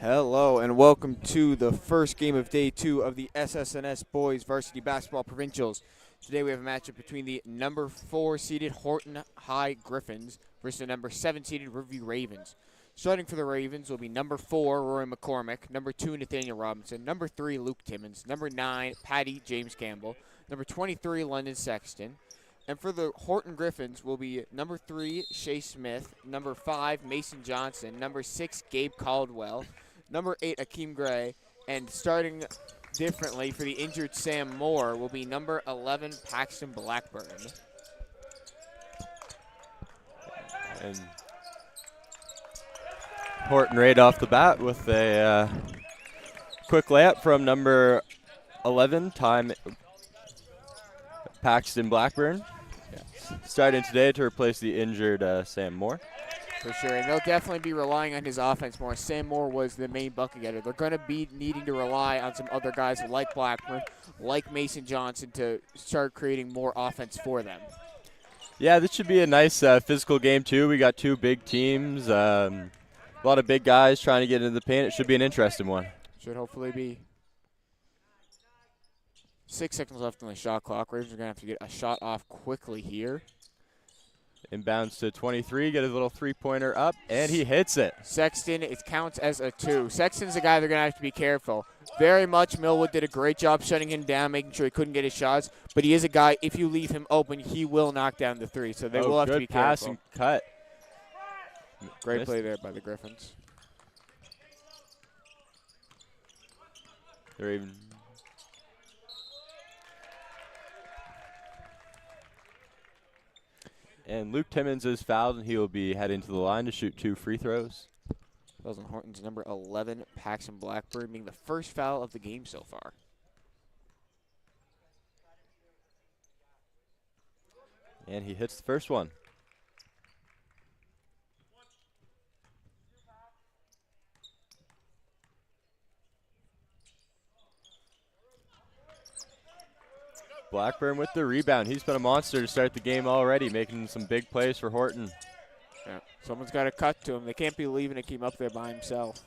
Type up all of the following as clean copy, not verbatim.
Hello and welcome to the first game of day 2 of the SSNS Boys Varsity Basketball Provincials. Today we have a matchup between the number 4 seeded Horton High Griffins versus the number 7 seeded Riverview Ravens. Starting for the Ravens will be number 4 Rory McCormick, number 2 Nathaniel Robinson, number 3 Luke Timmons, number 9 Patty James Campbell, number 23 London Sexton. And for the Horton Griffins will be number 3 Shea Smith, number 5 Mason Johnson, number 6 Gabe Caldwell, number 8, Akeem Gray, and starting differently for the injured Sam Moore will be number 11, Paxton Blackburn. And Horton right off the bat with a quick layup from number 11, Paxton Blackburn. Yeah. Starting today to replace the injured Sam Moore. For sure, and they'll definitely be relying on his offense more. Sam Moore was the main bucket getter. They're going to be needing to rely on some other guys like Blackburn, like Mason Johnson, to start creating more offense for them. Yeah, this should be a nice physical game, too. We got two big teams, a lot of big guys trying to get into the paint. It should be an interesting one. Should hopefully be. 6 seconds left on the shot clock. Ravens are going to have to get a shot off quickly here. Inbounds to 23, get a little three-pointer up, and he hits it. Sexton, it counts as a 2. Sexton's a guy they're going to have to be careful. Very much Millwood did a great job shutting him down, making sure he couldn't get his shots. But he is a guy, if you leave him open, he will knock down the 3. So they will have to be careful. Good pass and cut. Great play there by the Griffins. They're even... And Luke Timmons is fouled, and he will be heading to the line to shoot 2 free throws. That was on Horton's number 11, Paxton Blackburn, being the first foul of the game so far. And he hits the first one. Blackburn with the rebound. He's been a monster to start the game already, making some big plays for Horton. Yeah, someone's got to cut to him. They can't be leaving Akeem up there by himself.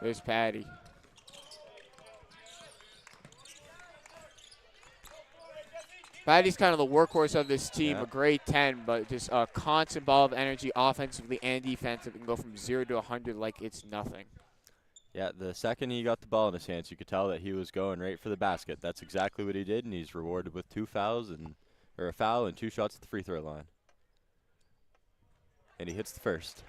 There's Patty. Patty's kind of the workhorse of this team, a grade 10, but just a constant ball of energy offensively and defensively. Can go from 0 to 100 like it's nothing. Yeah, the second he got the ball in his hands, you could tell that he was going right for the basket. That's exactly what he did, and he's rewarded with a foul and 2 shots at the free throw line. And he hits the first.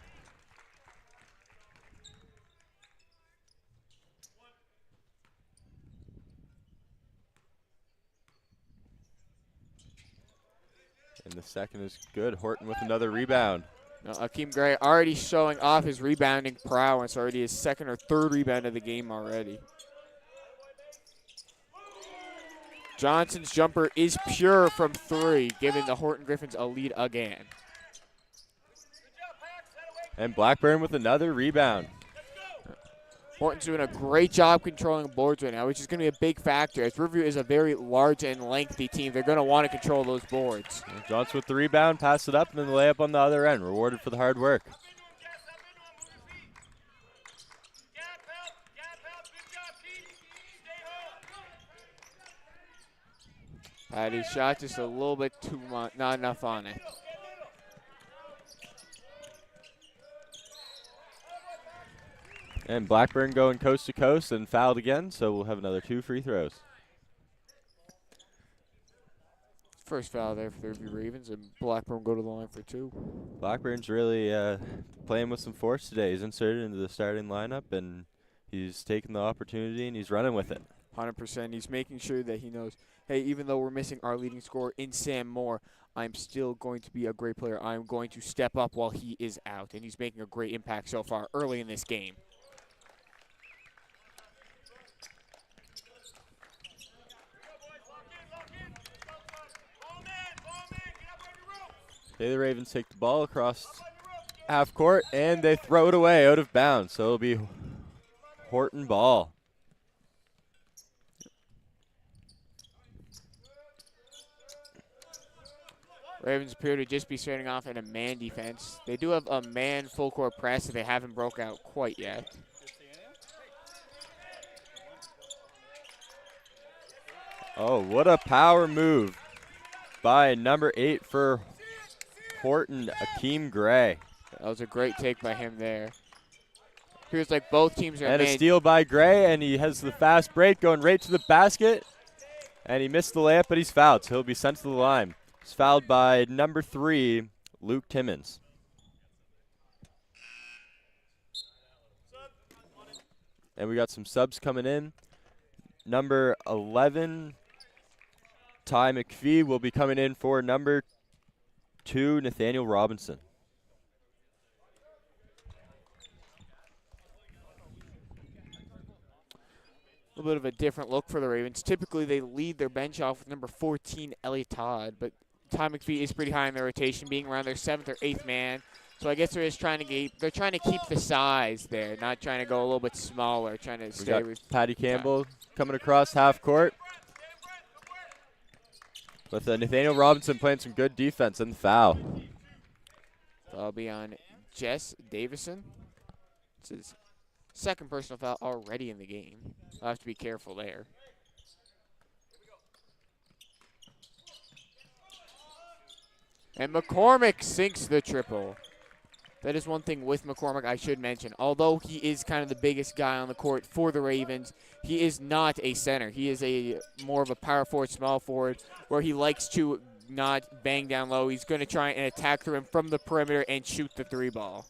And the second is good. Horton with another rebound. Now, Akeem Gray already showing off his rebounding prowess, already his 2nd or 3rd rebound of the game already. Johnson's jumper is pure from 3, giving the Horton Griffins a lead again. And Blackburn with another rebound. Horton's doing a great job controlling boards right now, which is going to be a big factor. As Riverview is a very large and lengthy team, they're going to want to control those boards. Johnson with the rebound, pass it up, and then the layup on the other end. Rewarded for the hard work. Patty's shot just a little bit too much, not enough on it. And Blackburn going coast to coast and fouled again, so we'll have another 2 free throws. First foul there for the Riverview Ravens, and Blackburn go to the line for 2. Blackburn's really playing with some force today. He's inserted into the starting lineup, and he's taking the opportunity, and he's running with it. 100%. He's making sure that he knows, hey, even though we're missing our leading scorer in Sam Moore, I'm still going to be a great player. I'm going to step up while he is out, and he's making a great impact so far early in this game. Okay, the Ravens take the ball across half court, and they throw it away out of bounds. So it'll be Horton ball. Ravens appear to just be starting off in a man defense. They do have a man full court press that they haven't broke out quite yet. Oh, what a power move by number 8 for Horton, Akeem Gray. That was a great take by him there. Appears like both teams are And a man. steal by Gray, and he has the fast break going right to the basket. And he missed the layup, but he's fouled, so he'll be sent to the line. He's fouled by number 3, Luke Timmons. And we got some subs coming in. Number 11, Ty McPhee, will be coming in for number 2, Nathaniel Robinson. A little bit of a different look for the Ravens. Typically, they lead their bench off with number 14, Elliot Todd, but Ty McPhee is pretty high in their rotation, being around their 7th or 8th man. So I guess they're just trying to keep the size there, not trying to go a little bit smaller, trying to stay with Patty Campbell coming across half court. With Nathaniel Robinson playing some good defense and the foul. That'll be on Jess Davison. It's his second personal foul already in the game. I'll have to be careful there. And McCormick sinks the triple. That is one thing with McCormick I should mention. Although he is kind of the biggest guy on the court for the Ravens, he is not a center. He is a more of a power forward, small forward, where he likes to not bang down low. He's going to try and attack through him from the perimeter and shoot the 3 ball.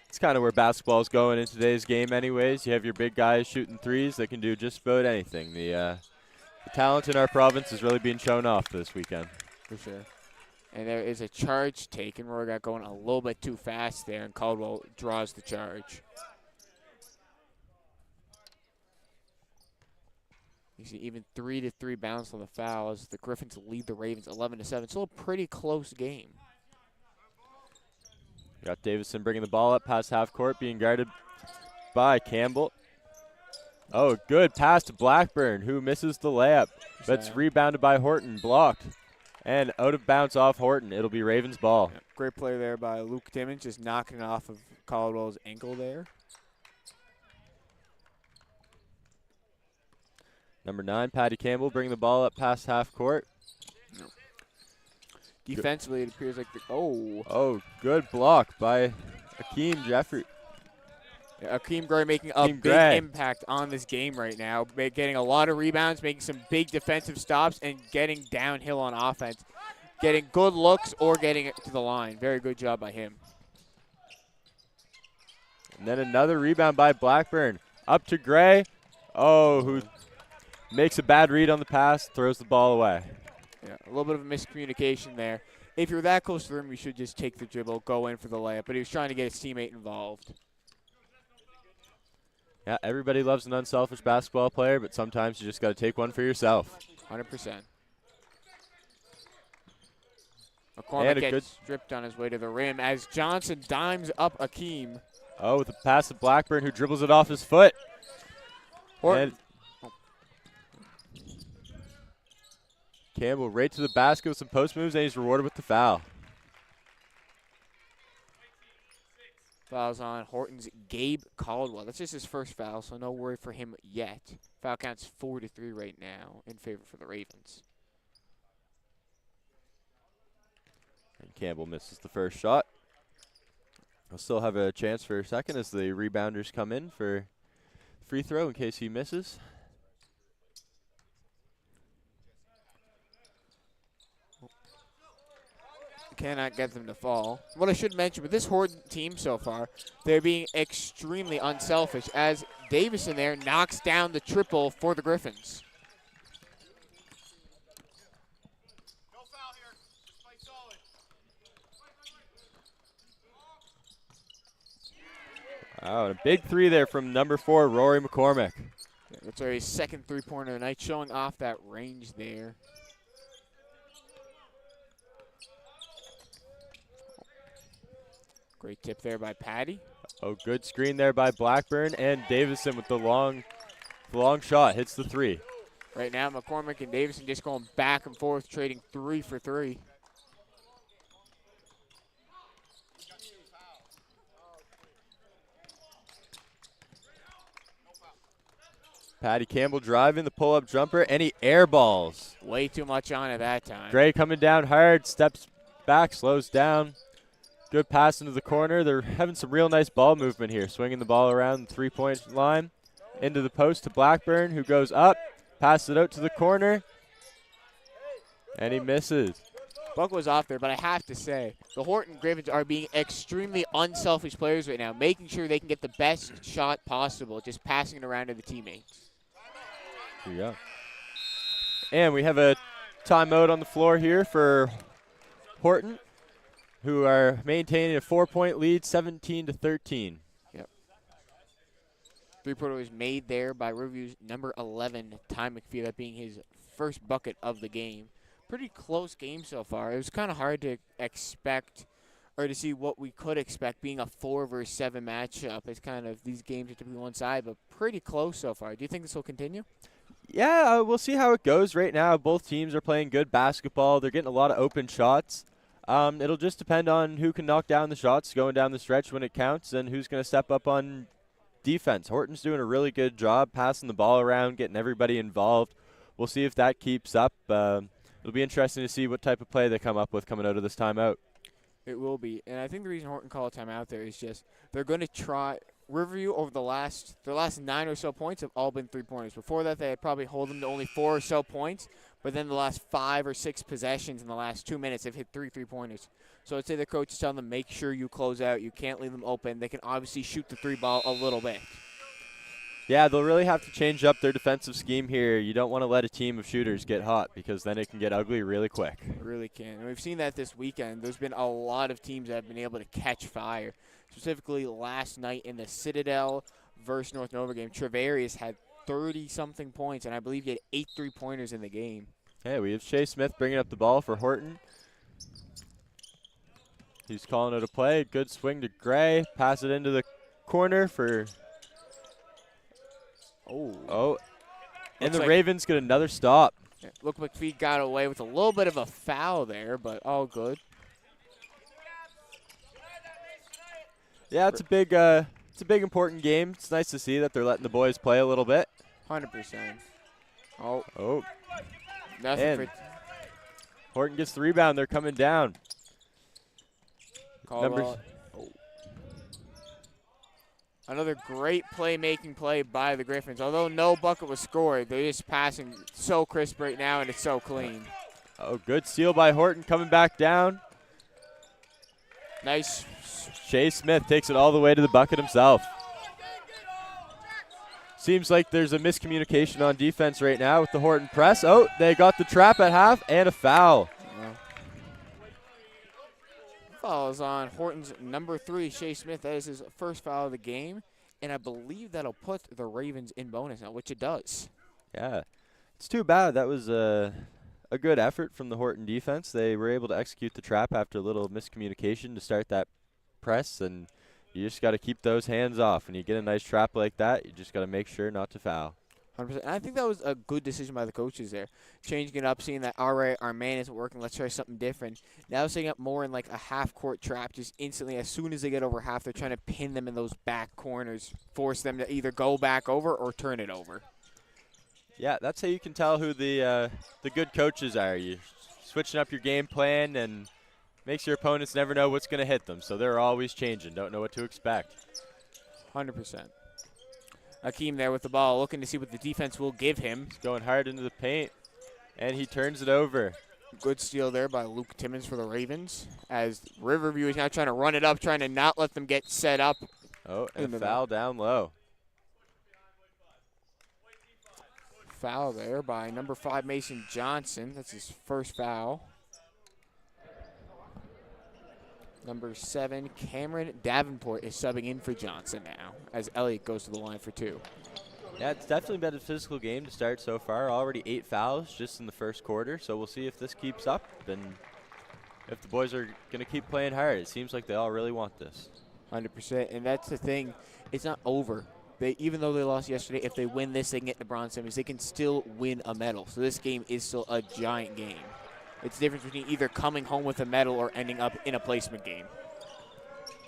It's kind of where basketball is going in today's game anyways. You have your big guys shooting threes that can do just about anything. The talent in our province is really being shown off this weekend. For sure. And there is a charge taken. Roy got going a little bit too fast there, and Caldwell draws the charge. You see even 3-3 bounce on the foul as the Griffins lead the Ravens 11-7. Still a pretty close game. We got Davison bringing the ball up past half court, being guarded by Campbell. Oh, good pass to Blackburn, who misses the layup, but it's rebounded by Horton, blocked. And out of bounds off Horton. It'll be Ravens ball. Yeah, great play there by Luke Timmons, just knocking it off of Caldwell's ankle there. Number 9, Patty Campbell, bringing the ball up past half court. No. Defensively, it appears like Oh, good block by Akeem Jeffrey. Yeah, Akeem Gray making a big impact on this game right now, getting a lot of rebounds, making some big defensive stops, and getting downhill on offense, getting good looks or getting it to the line. Very good job by him. And then another rebound by Blackburn. Up to Gray. Oh, who makes a bad read on the pass, throws the ball away. Yeah, a little bit of a miscommunication there. If you're that close to the rim, you should just take the dribble, go in for the layup. But he was trying to get his teammate involved. Yeah, everybody loves an unselfish basketball player, but sometimes you just got to take one for yourself. 100%. McCormick gets stripped on his way to the rim as Johnson dimes up Akeem. Oh, with a pass to Blackburn, who dribbles it off his foot. Horton. Campbell right to the basket with some post moves, and he's rewarded with the foul. Fouls on Horton's Gabe Caldwell. That's just his first foul, so no worry for him yet. Foul counts 4-3 right now in favor for the Ravens. And Campbell misses the first shot. He'll still have a chance for a second as the rebounders come in for free throw in case he misses. Cannot get them to fall. What I should mention with this Horton team so far, they're being extremely unselfish as Davison there knocks down the triple for the Griffins. No foul here. Just play solid. Wow, and a big three there from number 4, Rory McCormick. Yeah, that's our second three-pointer of the night, showing off that range there. Great tip there by Patty. Oh, good screen there by Blackburn, and Davison with the long shot hits the 3. Right now, McCormick and Davison just going back and forth, trading 3 for 3. Patty Campbell driving the pull-up jumper, and he airballs. Way too much on it that time. Gray coming down hard, steps back, slows down. Good pass into the corner. They're having some real nice ball movement here, swinging the ball around the three-point line. Into the post to Blackburn, who goes up, passes it out to the corner, and he misses. Buck was off there, but I have to say, the Horton Griffins are being extremely unselfish players right now, making sure they can get the best shot possible, just passing it around to the teammates. Here we go. And we have a timeout on the floor here for Horton, who are maintaining a 4-point lead, 17-13. Yep. Three-pointer was made there by Riverview's number 11, Ty McPhee, that being his first bucket of the game. Pretty close game so far. It was kind of hard to expect or to see what we could expect being a 4 versus 7 matchup. It's kind of, these games are typically one side, but pretty close so far. Do you think this will continue? Yeah, we'll see how it goes. Right now, both teams are playing good basketball. They're getting a lot of open shots. It'll just depend on who can knock down the shots going down the stretch when it counts and who's going to step up on defense. Horton's doing a really good job passing the ball around, getting everybody involved. We'll see if that keeps up. It'll be interesting to see what type of play they come up with coming out of this timeout. It will be. And I think the reason Horton called a timeout there is just they're going to try. Riverview over their last 9 or so points have all been three-pointers. Before that, they had probably hold them to only 4 or so points. But then the last 5 or 6 possessions in the last 2 minutes, they've hit 3 three-pointers. So I'd say the coach is telling them, make sure you close out. You can't leave them open. They can obviously shoot the 3-ball a little bit. Yeah, they'll really have to change up their defensive scheme here. You don't want to let a team of shooters get hot because then it can get ugly really quick. It really can. And we've seen that this weekend. There's been a lot of teams that have been able to catch fire. Specifically last night in the Citadel versus North Nova game, Travarius had 30-something points, and I believe he had 8 three-pointers in the game. Hey, we have Shea Smith bringing up the ball for Horton. He's calling it a play. Good swing to Gray. Pass it into the corner for... Oh. And the like Ravens get another stop. Yeah, look, McPhee got away with a little bit of a foul there, but all good. Yeah, it's a big important game. It's nice to see that they're letting the boys play a little bit. 100%. Oh. Oh. Nothing And Horton gets the rebound. They're coming down. Caldwell. Another great playmaking play by the Griffins. Although no bucket was scored, they're just passing so crisp right now, and it's so clean. Oh, good steal by Horton coming back down. Nice. Shea Smith takes it all the way to the bucket himself. Seems like there's a miscommunication on defense right now with the Horton press. Oh, they got the trap at half and a foul. Foul is on Horton's number 3, Shea Smith. That is his first foul of the game, and I believe that'll put the Ravens in bonus now, which it does. Yeah, it's too bad. That was a good effort from the Horton defense. They were able to execute the trap after a little miscommunication to start that press, and you just got to keep those hands off. When you get a nice trap like that, you just got to make sure not to foul. 100%. And I think that was a good decision by the coaches there. Changing it up, seeing that, all right, our man isn't working, let's try something different. Now setting up more in like a half-court trap, just instantly, as soon as they get over half, they're trying to pin them in those back corners, force them to either go back over or turn it over. Yeah, that's how you can tell who the good coaches are. You're switching up your game plan and makes your opponents never know what's going to hit them. So they're always changing, don't know what to expect. 100%. Akeem there with the ball, looking to see what the defense will give him. He's going hard into the paint, and he turns it over. Good steal there by Luke Timmons for the Ravens, as Riverview is now trying to run it up, trying to not let them get set up. Oh, and a foul down low. Foul there by number 5, Mason Johnson. That's his first foul. Number 7, Cameron Davenport is subbing in for Johnson now, as Elliott goes to the line for 2. Yeah, it's definitely been a physical game to start so far. Already 8 fouls just in the first quarter, so we'll see if this keeps up and if the boys are going to keep playing hard. It seems like they all really want this. 100%, and that's the thing. It's not over. even though they lost yesterday, if they win this, they can get the bronze semis. They can still win a medal. So this game is still a giant game. It's the difference between either coming home with a medal or ending up in a placement game.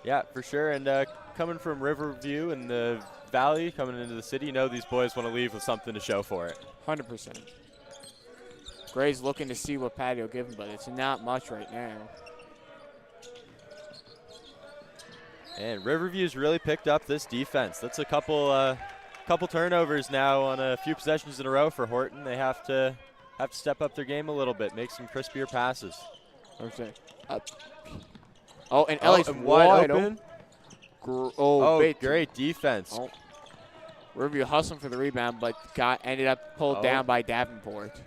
Yeah, for sure. And coming from Riverview and the Valley, coming into the city, you know these boys want to leave with something to show for it. 100%. Gray's looking to see what Patty will give him, but it's not much right now. And Riverview's really picked up this defense. That's a couple turnovers now on a few possessions in a row for Horton. They have to step up their game a little bit, make some crispier passes. Okay. Oh, and Ellie's wide open. Great defense. Oh. Riverview hustling for the rebound, but ended up pulled down by Davenport.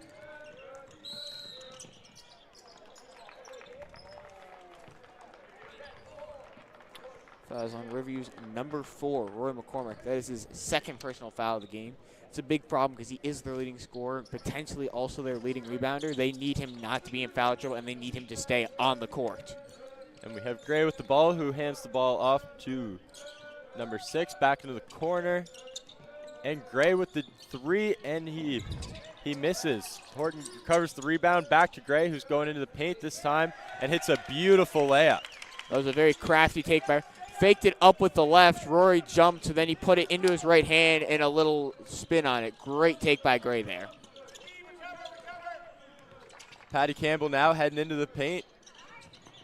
Fouls on Riverview's number 4, Roy McCormick. That is his second personal foul of the game. It's a big problem because he is their leading scorer, potentially also their leading rebounder. They need him not to be in foul trouble, and they need him to stay on the court. And we have Gray with the ball, who hands the ball off to number 6, back into the corner. And Gray with the 3, and he misses. Horton recovers the rebound, back to Gray, who's going into the paint this time, and hits a beautiful layup. That was a very crafty take by. Faked it up with the left. Rory jumped, so then he put it into his right hand and a little spin on it. Great take by Gray there. Patty Campbell now heading into the paint.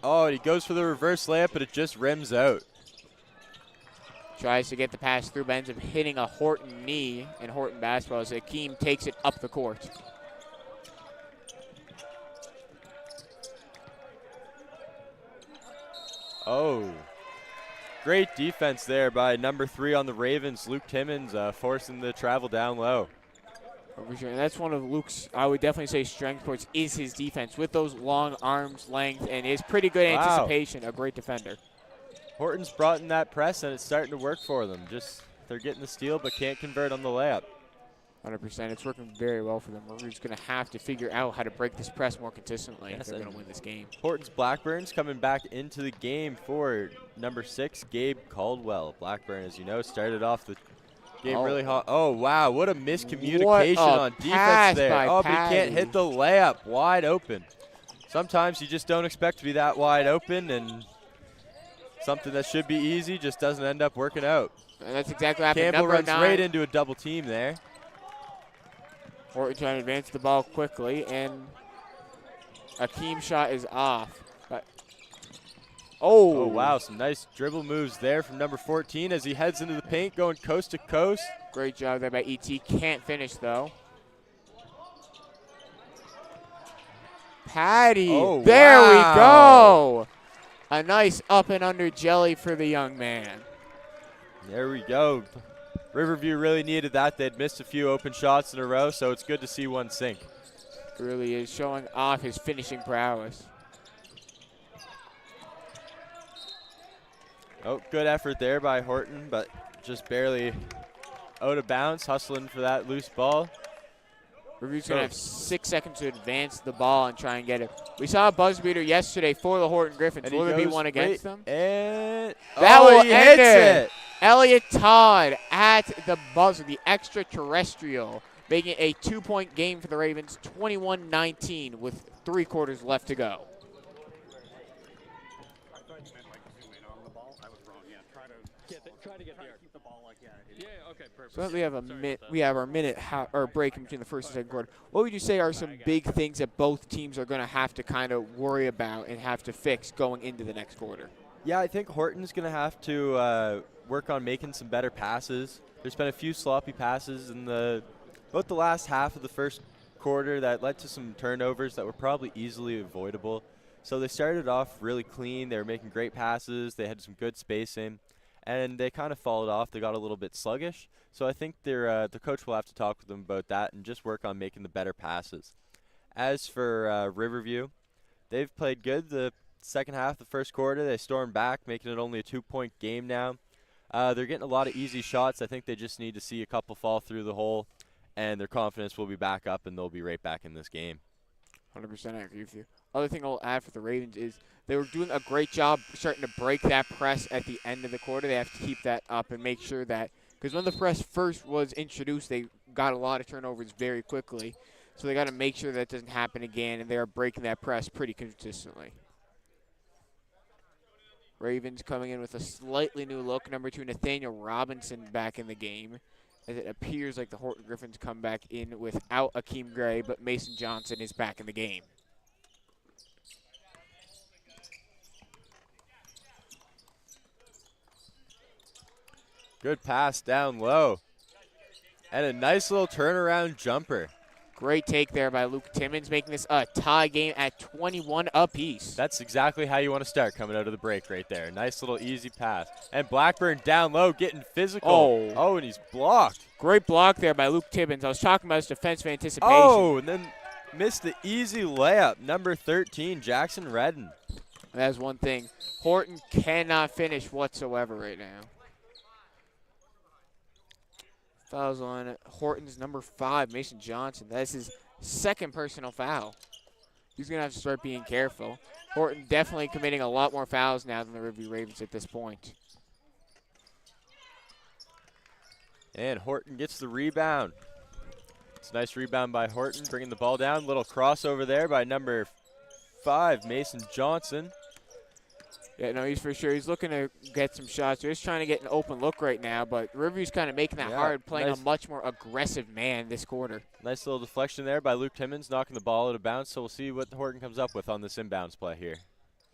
Oh, he goes for the reverse layup, but it just rims out. Tries to get the pass through, but ends up hitting a Horton knee in Horton basketball as Akeem takes it up the court. Oh. Great defense there by number 3 on the Ravens, Luke Timmons, forcing the travel down low. And that's one of Luke's, I would definitely say, strength points is his defense with those long arms, length, and his pretty good anticipation. A great defender. Horton's brought in that press, and it's starting to work for them. Just they're getting the steal, but can't convert on the layup. 100%. It's working very well for them. We're just going to have to figure out how to break this press more consistently if they're going to win this game. Horton's Blackburns coming back into the game for number 6, Gabe Caldwell. Blackburn, as you know, started off the game really hot. Oh, wow. What a miscommunication on defense there. Oh, but he can't hit the layup. Wide open. Sometimes you just don't expect to be that wide open, and something that should be easy just doesn't end up working out. And that's exactly what happened. Campbell runs right into a double team there. Horton trying to advance the ball quickly, and Akeem's shot is off. But oh, wow, some nice dribble moves there from number 14 as he heads into the paint, going coast to coast. Great job there by E.T. Can't finish, though. Patty, there we go. A nice up and under jelly for the young man. There we go. Riverview really needed that. They'd missed a few open shots in a row, so it's good to see one sink. It really is, showing off his finishing prowess. Oh, good effort there by Horton, but just barely out of bounds, hustling for that loose ball. Riverview's going to have 6 seconds to advance the ball and try and get it. We saw a buzzer beater yesterday for the Horton Griffins. Will there be one against them? And that will end it. Elliott Todd at the buzzer, the extraterrestrial, making a 2-point game for the Ravens, 21-19 with 3 quarters left to go. I thought you meant like zoom in on the ball. I was wrong. Yeah, try to get the arc. Keep the ball like okay, perfect. So we have our minute or break in between the first and second quarter. What would you say are some big things that both teams are going to have to kind of worry about and have to fix going into the next quarter? Yeah, I think Horton's going to have to work on making some better passes. There's been a few sloppy passes in about the last half of the first quarter that led to some turnovers that were probably easily avoidable. So they started off really clean. They were making great passes. They had some good spacing, and they kind of followed off. They got a little bit sluggish. So I think the coach will have to talk with them about that and just work on making the better passes. As for Riverview, they've played good the second half, the first quarter. They stormed back, making it only a 2-point game now. They're getting a lot of easy shots. I think they just need to see a couple fall through the hole, and their confidence will be back up, and they'll be right back in this game. 100%, I agree with you. Other thing I'll add for the Ravens is they were doing a great job starting to break that press at the end of the quarter. They have to keep that up and make sure that Because when the press first was introduced, they got a lot of turnovers very quickly. So they got to make sure that doesn't happen again, and they are breaking that press pretty consistently. Ravens coming in with a slightly new look. Number 2, Nathaniel Robinson back in the game. As it appears like the Horton Griffins come back in without Akeem Gray, but Mason Johnson is back in the game. Good pass down low. And a nice little turnaround jumper. Great take there by Luke Timmons, making this a tie game at 21 apiece. That's exactly how you want to start coming out of the break right there. Nice little easy pass. And Blackburn down low, getting physical. Oh, and he's blocked. Great block there by Luke Timmons. I was talking about his defensive anticipation. Oh, and then missed the easy layup. Number 13, Jackson Redden. That's one thing. Horton cannot finish whatsoever right now. Fouls on Horton's number 5, Mason Johnson. That's his second personal foul. He's going to have to start being careful. Horton definitely committing a lot more fouls now than the Riverview Ravens at this point. And Horton gets the rebound. It's a nice rebound by Horton, bringing the ball down. Little crossover there by number 5, Mason Johnson. Yeah, no, he's for sure. He's looking to get some shots. He's trying to get an open look right now, but Riverview's kind of making that hard, playing a much more aggressive man this quarter. Nice little deflection there by Luke Timmons, knocking the ball out of bounds. So we'll see what Horton comes up with on this inbounds play here.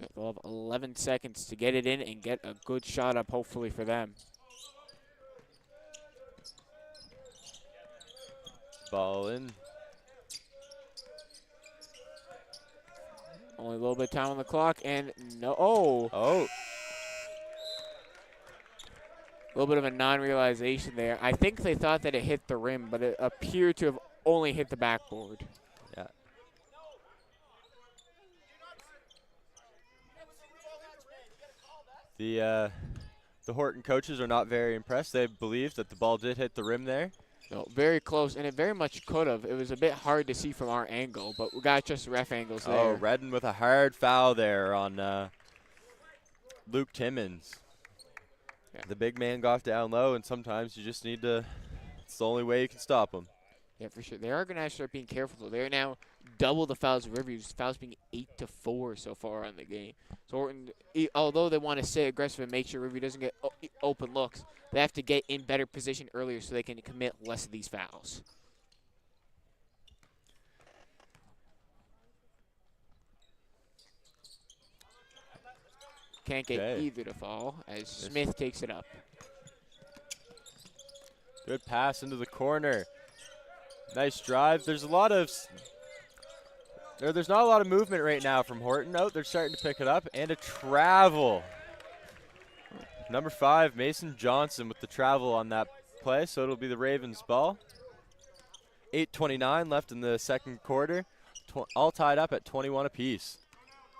Yeah, they'll have 11 seconds to get it in and get a good shot up, hopefully, for them. Ball in. Only a little bit of time on the clock, and no. Oh. A little bit of a non-realization there. I think they thought that it hit the rim, but it appeared to have only hit the backboard. Yeah. The Horton coaches are not very impressed. They believe that the ball did hit the rim there. No, very close, and it very much could have. It was a bit hard to see from our angle, but we got just the ref angles there. Oh, Redden with a hard foul there on Luke Timmons. Yeah. The big man got down low, and sometimes you just need to – it's the only way you can stop him. Yeah, for sure. They are going to have to start being careful, though. They're now double the fouls of Riverview. Fouls being 8-4 so far on the game. So Horton, although they want to stay aggressive and make sure Riverview doesn't get open looks, they have to get in better position earlier so they can commit less of these fouls. Can't get either to fall as Smith takes it up. Good pass into the corner. Nice drive. There's a lot of there's not a lot of movement right now from Horton. Oh, they're starting to pick it up, and a travel. Number 5, Mason Johnson with the travel on that play, so it'll be the Ravens' ball. 8:29 left in the second quarter, all tied up at 21 apiece.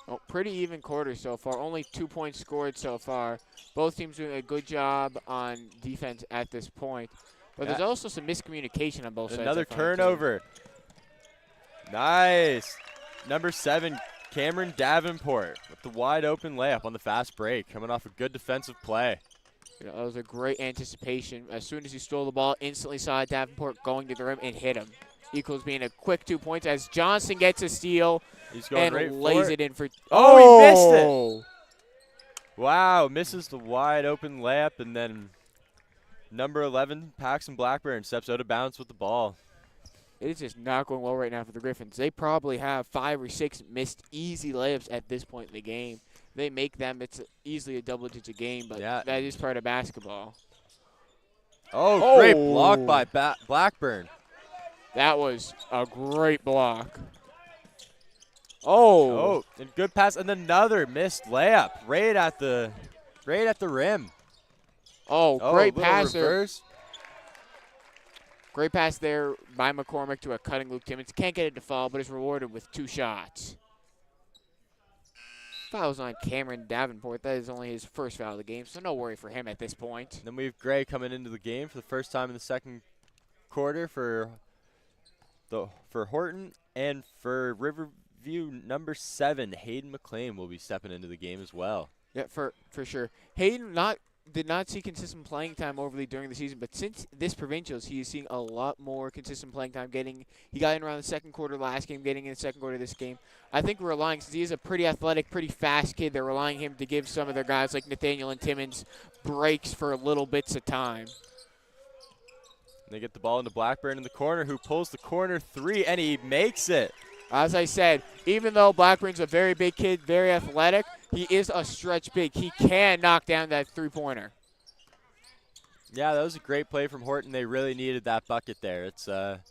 Oh, pretty even quarter so far. Only 2 points scored so far. Both teams doing a good job on defense at this point. But there's also some miscommunication on both sides. Another turnover. Nice. Number 7, Cameron Davenport with the wide open layup on the fast break, coming off a good defensive play. That was a great anticipation. As soon as he stole the ball, instantly saw Davenport going to the rim and hit him. Equals being a quick 2 points as Johnson gets a steal and lays it in for. Oh, he missed it. Wow, misses the wide open layup, and then number 11, Paxton Blackburn, steps out of bounds with the ball. It's just not going well right now for the Griffins. They probably have 5 or 6 missed easy layups at this point in the game. They make them, it's easily a double-digit game, but that is part of basketball. Oh, great block by Blackburn. That was a great block. Oh, and good pass, and another missed layup right at the rim. Oh, great pass there. Reverse. Great pass there by McCormick to a cutting Luke Timmons. Can't get it to fall, but is rewarded with 2 shots. Fouls on Cameron Davenport. That is only his first foul of the game, so no worry for him at this point. Then we have Gray coming into the game for the first time in the second quarter for Horton, and for Riverview, number 7, Hayden McLean will be stepping into the game as well. Yeah, for sure. Hayden not did not see consistent playing time overly during the season, but since this Provincials, he is seeing a lot more consistent playing time. He got in around the second quarter last game, getting in the second quarter of this game. I think we're relying, since he is a pretty athletic, pretty fast kid, they're relying him to give some of their guys like Nathaniel and Timmons breaks for little bits of time. They get the ball into Blackburn in the corner, who pulls the corner three, and he makes it. As I said, even though Blackburn's a very big kid, very athletic, he is a stretch big. He can knock down that three-pointer. Yeah, that was a great play from Horton. They really needed that bucket there. It's a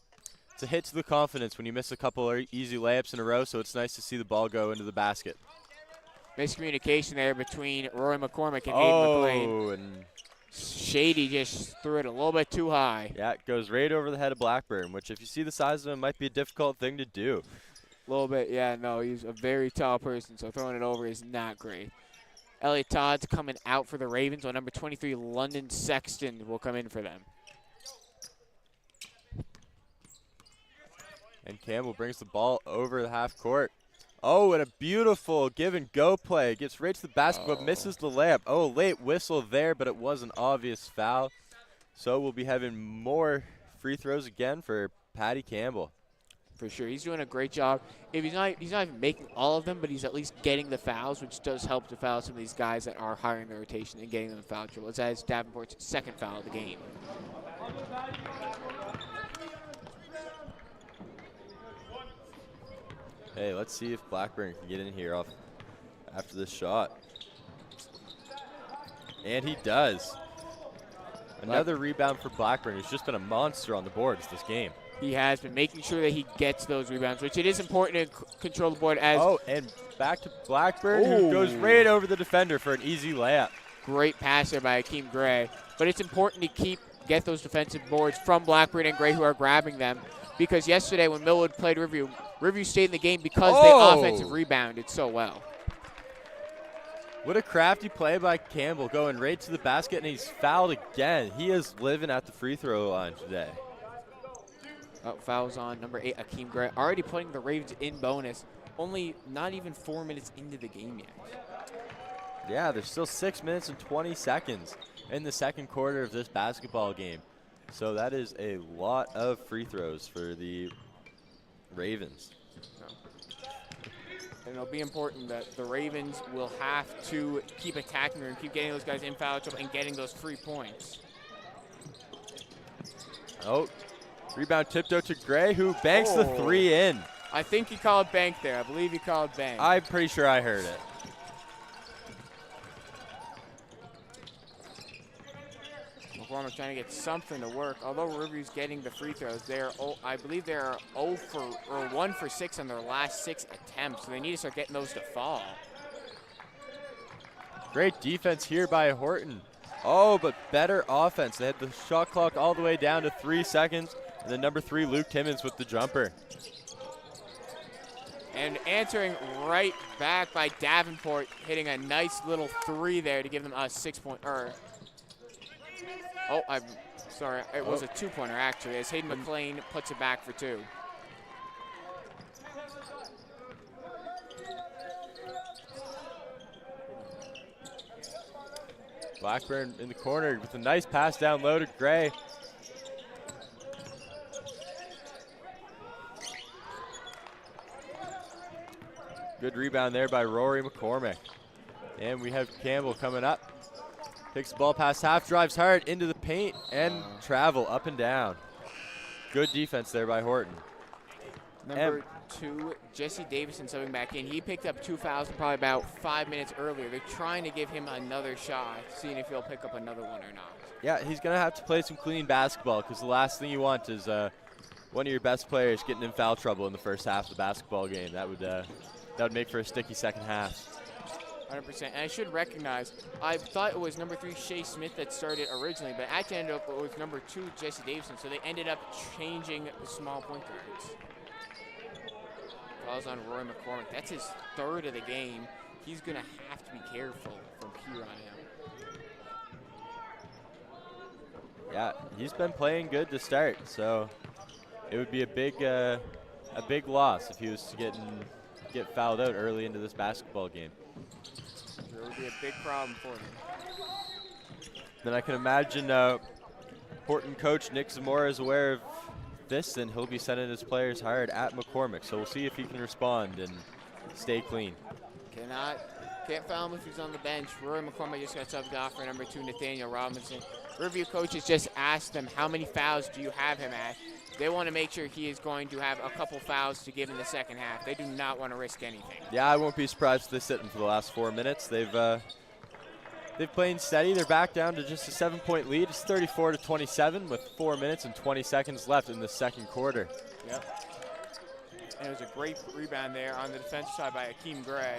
hit to the confidence when you miss a couple of easy layups in a row, so it's nice to see the ball go into the basket. Miscommunication there between Roy McCormick and Hayden McLean. Oh, and Shady just threw it a little bit too high. yeah, it goes right over the head of Blackburn, which if you see the size of him, might be a difficult thing to do. A little bit, yeah, no, he's a very tall person, so throwing it over is not great. Elliot Todd's coming out for the Ravens, while number 23, London Sexton, will come in for them. And Campbell brings the ball over the half court. Oh, and a beautiful give-and-go play. Gets right to the basket, but misses the layup. Oh, late whistle there, but it was an obvious foul. So we'll be having more free throws again for Patty Campbell. For sure, he's doing a great job. If he's not even making all of them, but he's at least getting the fouls, which does help to foul some of these guys that are higher in the rotation and getting them in foul trouble. That is Davenport's second foul of the game. Hey, let's see if Blackburn can get in here after this shot. And he does. Another rebound for Blackburn, who's just been a monster on the boards this game. He has been making sure that he gets those rebounds, which it is important to control the board as. Oh, and back to Blackburn, who goes right over the defender for an easy layup. Great pass there by Akeem Gray. But it's important to get those defensive boards from Blackburn and Gray, who are grabbing them. Because yesterday when Millwood played Riverview, Riverview stayed in the game because they offensive rebounded so well. What a crafty play by Campbell, going right to the basket, and he's fouled again. He is living at the free throw line today. Oh, fouls on number 8, Akeem Gray. Already putting the Ravens in bonus. Only not even 4 minutes into the game yet. Yeah, there's still 6 minutes and 20 seconds in the second quarter of this basketball game. So that is a lot of free throws for the Ravens. And it'll be important that the Ravens will have to keep attacking her and keep getting those guys in foul trouble and getting those free points. Oh, rebound tipped out to Gray, who banks the three in. I think he called bank there. I believe he called bank. I'm pretty sure I heard it. McCormick trying to get something to work. Although Riverview's getting the free throws, I believe they're 1 for 6 on their last 6 attempts. So they need to start getting those to fall. Great defense here by Horton. Oh, but better offense. They had the shot clock all the way down to 3 seconds. And then number 3, Luke Timmons with the jumper. And answering right back by Davenport, hitting a nice little 3 there to give them a 6-point. Oh, I'm sorry. It was a 2-pointer, actually, as Hayden McLean puts it back for 2. Blackburn in the corner with a nice pass down low to Gray. Good rebound there by Rory McCormick. And we have Campbell coming up. Takes the ball past half, drives hard into the paint, and travel up and down. Good defense there by Horton. Number 2, Jesse Davison subbing back in. He picked up 2 fouls probably about 5 minutes earlier. They're trying to give him another shot, seeing if he'll pick up another one or not. Yeah, he's going to have to play some clean basketball because the last thing you want is one of your best players getting in foul trouble in the first half of the basketball game. That would make for a sticky second half. 100%. And I should recognize, I thought it was number 3, Shea Smith, that started originally, but actually ended up with number 2, Jesse Davison. So they ended up changing the small point guards. Fouls on Roy McCormick. That's his 3rd of the game. He's going to have to be careful from here on out. Yeah, he's been playing good to start, so it would be a big loss if he was to get fouled out early into this basketball game. It would be a big problem for him. Then I can imagine Horton coach Nick Zamora is aware of this, and he'll be sending his players hard at McCormick. So we'll see if he can respond and stay clean. Can't foul him if he's on the bench. Rory McCormick just got subbed off for number 2, Nathaniel Robinson. Riverview coaches just asked them, how many fouls do you have him at? They want to make sure he is going to have a couple fouls to give in the second half. They do not want to risk anything. Yeah, I won't be surprised if they sit him for the last 4 minutes. They've played steady. They're back down to just a 7-point lead. It's 34-27 with 4 minutes and 20 seconds left in the second quarter. Yep. And it was a great rebound there on the defensive side by Akeem Gray,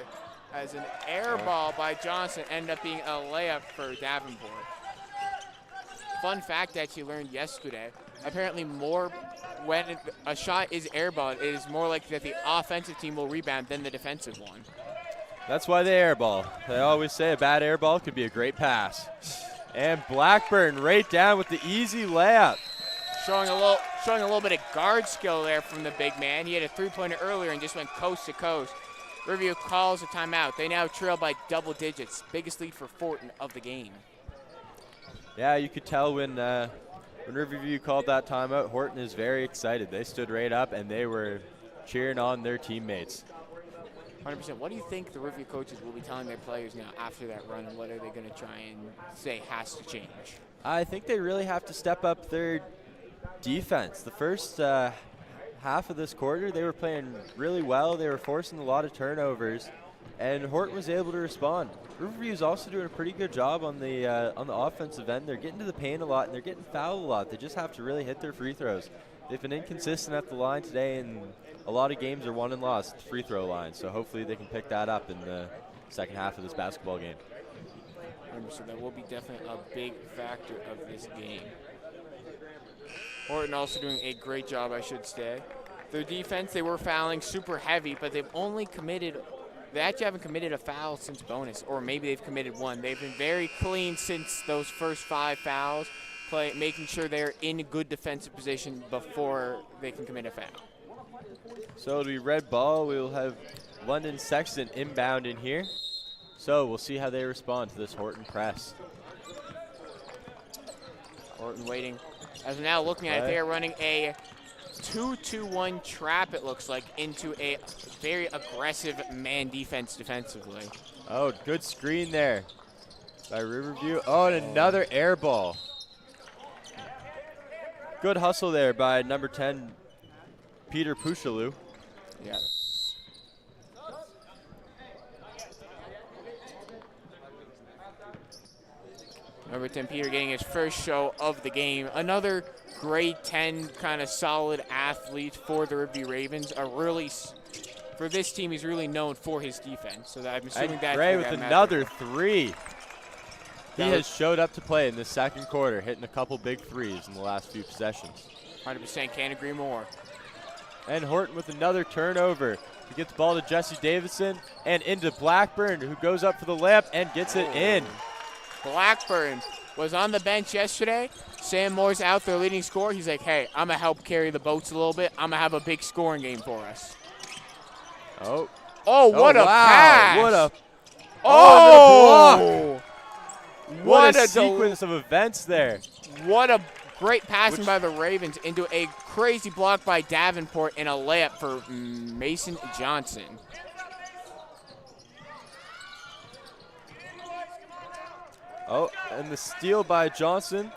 as an air ball by Johnson ended up being a layup for Davenport. Fun fact that you learned yesterday, apparently when a shot is airballed, it is more likely that the offensive team will rebound than the defensive one. That's why they airball. They always say a bad airball could be a great pass. And Blackburn right down with the easy layup. Showing a little bit of guard skill there from the big man. He had a three-pointer earlier and just went coast to coast. Riverview calls a timeout. They now trail by double digits. Biggest lead for Horton of the game. Yeah, you could tell when Riverview called that timeout, Horton is very excited. They stood right up and they were cheering on their teammates. 100%. What do you think the Riverview coaches will be telling their players now after that run, and what are they going to try and say has to change? I think they really have to step up their defense. The first half of this quarter, they were playing really well. They were forcing a lot of turnovers, and Horton was able to respond. Riverview is also doing a pretty good job on the offensive end. They're getting to the paint a lot, and they're getting fouled a lot. They just have to really hit their free throws. They've been inconsistent at the line today, and a lot of games are won and lost at the free throw line. So hopefully they can pick that up in the second half of this basketball game. So that will be definitely a big factor of this game. Horton also doing a great job, I should say. Their defense, they were fouling super heavy, but they actually haven't committed a foul since bonus, or maybe they've committed one. They've been very clean since those first 5 fouls, making sure they're in a good defensive position before they can commit a foul. So it'll be red ball. We'll have London Sexton inbound in here. So we'll see how they respond to this Horton press. Horton waiting. As we're now looking at it, they are running a 2-2-1 trap, it looks like, into a very aggressive man defense defensively. Oh, good screen there by Riverview. Oh, and another air ball. Good hustle there by number 10, Peter Pushalou. Yeah. Number 10, Peter, getting his first show of the game. Another grade 10 kind of solid athlete for the Riverview Ravens. For this team, he's really known for his defense. So I'm assuming that. Gray with another 3. He has showed up to play in the second quarter, hitting a couple big threes in the last few possessions. 100%, can't agree more. And Horton with another turnover. He gets the ball to Jesse Davison and into Blackburn, who goes up for the layup and gets it in. Blackburn was on the bench yesterday. Sam Moore's out there leading scorer. He's like, hey, I'm going to help carry the boats a little bit. I'm going to have a big scoring game for us. Oh, what a wow. pass. What a block. What a sequence of events there. What a great passing by the Ravens into a crazy block by Davenport and a layup for Mason Johnson. Oh, and the steal by Johnson,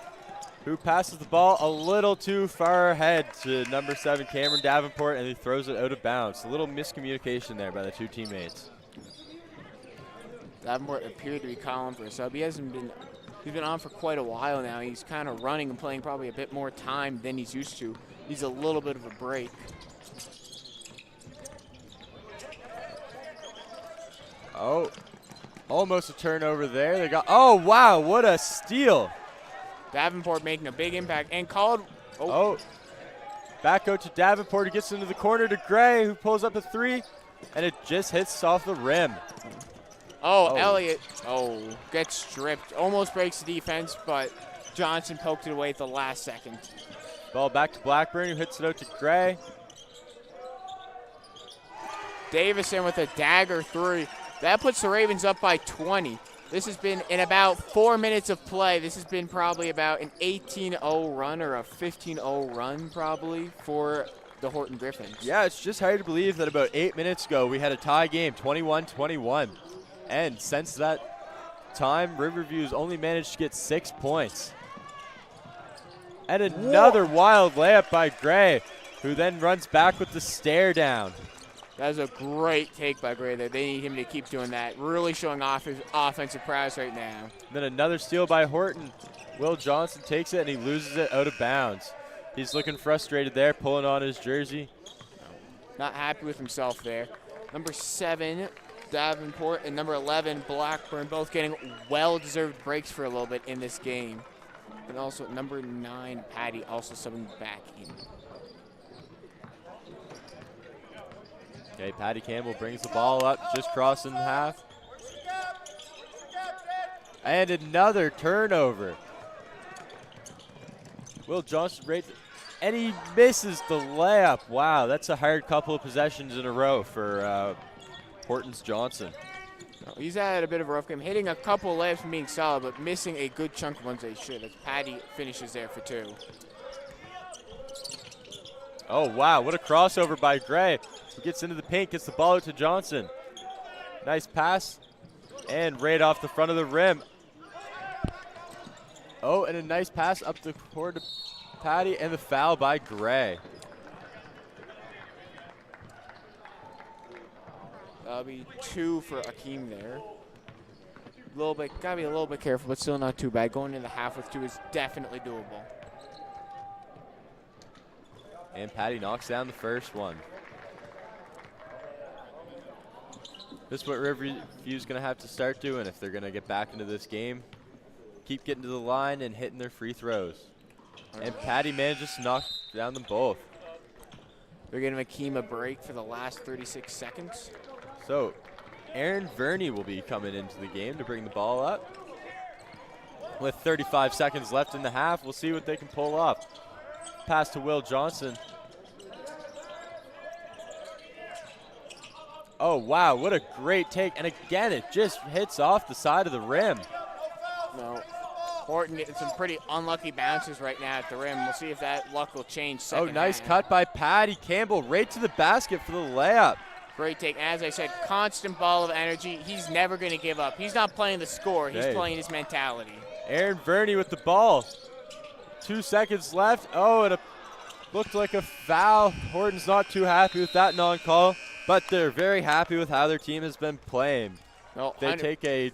who passes the ball a little too far ahead to number 7, Cameron Davenport, and he throws it out of bounds. A little miscommunication there by the two teammates. Davenport appeared to be calling for a sub. He's been on for quite a while now. He's kind of running and playing probably a bit more time than he's used to. He's a little bit of a break. Oh, almost a turnover there. Oh, wow, what a steal. Davenport making a big impact and called. Back out to Davenport, who gets into the corner to Gray, who pulls up a 3, and it just hits off the rim. Elliott, gets stripped. Almost breaks the defense, but Johnson poked it away at the last second. Ball back to Blackburn, who hits it out to Gray. Davison with a dagger 3. That puts the Ravens up by 20. This has been, in about 4 minutes of play, this has been probably about an 18-0 run or a 15-0 run probably for the Horton Griffins. Yeah, it's just hard to believe that about 8 minutes ago we had a tie game, 21-21. And since that time, Riverview's only managed to get 6 points. And another wild layup by Gray, who then runs back with the stare down. That was a great take by Gray there. They need him to keep doing that. Really showing off his offensive prowess right now. Then another steal by Horton. Will Johnson takes it and he loses it out of bounds. He's looking frustrated there, pulling on his jersey. Not happy with himself there. Number 7, Davenport, and number 11, Blackburn, both getting well-deserved breaks for a little bit in this game. And also number 9, Patty, also subbing back in. Okay, Patty Campbell brings the ball up, just crossing half. And another turnover. Will Johnson right, and he misses the layup. Wow, that's a hard couple of possessions in a row for Horton's Johnson. He's had a bit of a rough game, hitting a couple layups and being solid, but missing a good chunk of ones they should. As Patty finishes there for 2. Oh, wow, what a crossover by Gray. He gets into the paint, gets the ball out to Johnson. Nice pass, and right off the front of the rim. Oh, and a nice pass up the court to Patty, and the foul by Gray. That'll be 2 for Akeem there. Gotta be a little bit careful, but still not too bad. Going into the half with 2 is definitely doable. And Patty knocks down the first one. This is what Riverview's going to have to start doing if they're going to get back into this game. Keep getting to the line and hitting their free throws. And Patty manages to knock down them both. They're giving Akeem a break for the last 36 seconds. So, Aaron Verney will be coming into the game to bring the ball up. With 35 seconds left in the half, we'll see what they can pull off. Pass to Will Johnson. Oh, wow, what a great take. And again, it just hits off the side of the rim. No. Horton getting some pretty unlucky bounces right now at the rim. We'll see if that luck will change. Oh, nice cut by Patty Campbell right to the basket for the layup. Great take. As I said, constant ball of energy. He's never going to give up. He's not playing the score. He's playing his mentality. Aaron Verney with the ball. 2 seconds left. Oh, and it looked like a foul. Horton's not too happy with that non-call, but they're very happy with how their team has been playing. No, they take a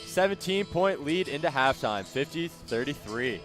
17-point lead into halftime, 50-33.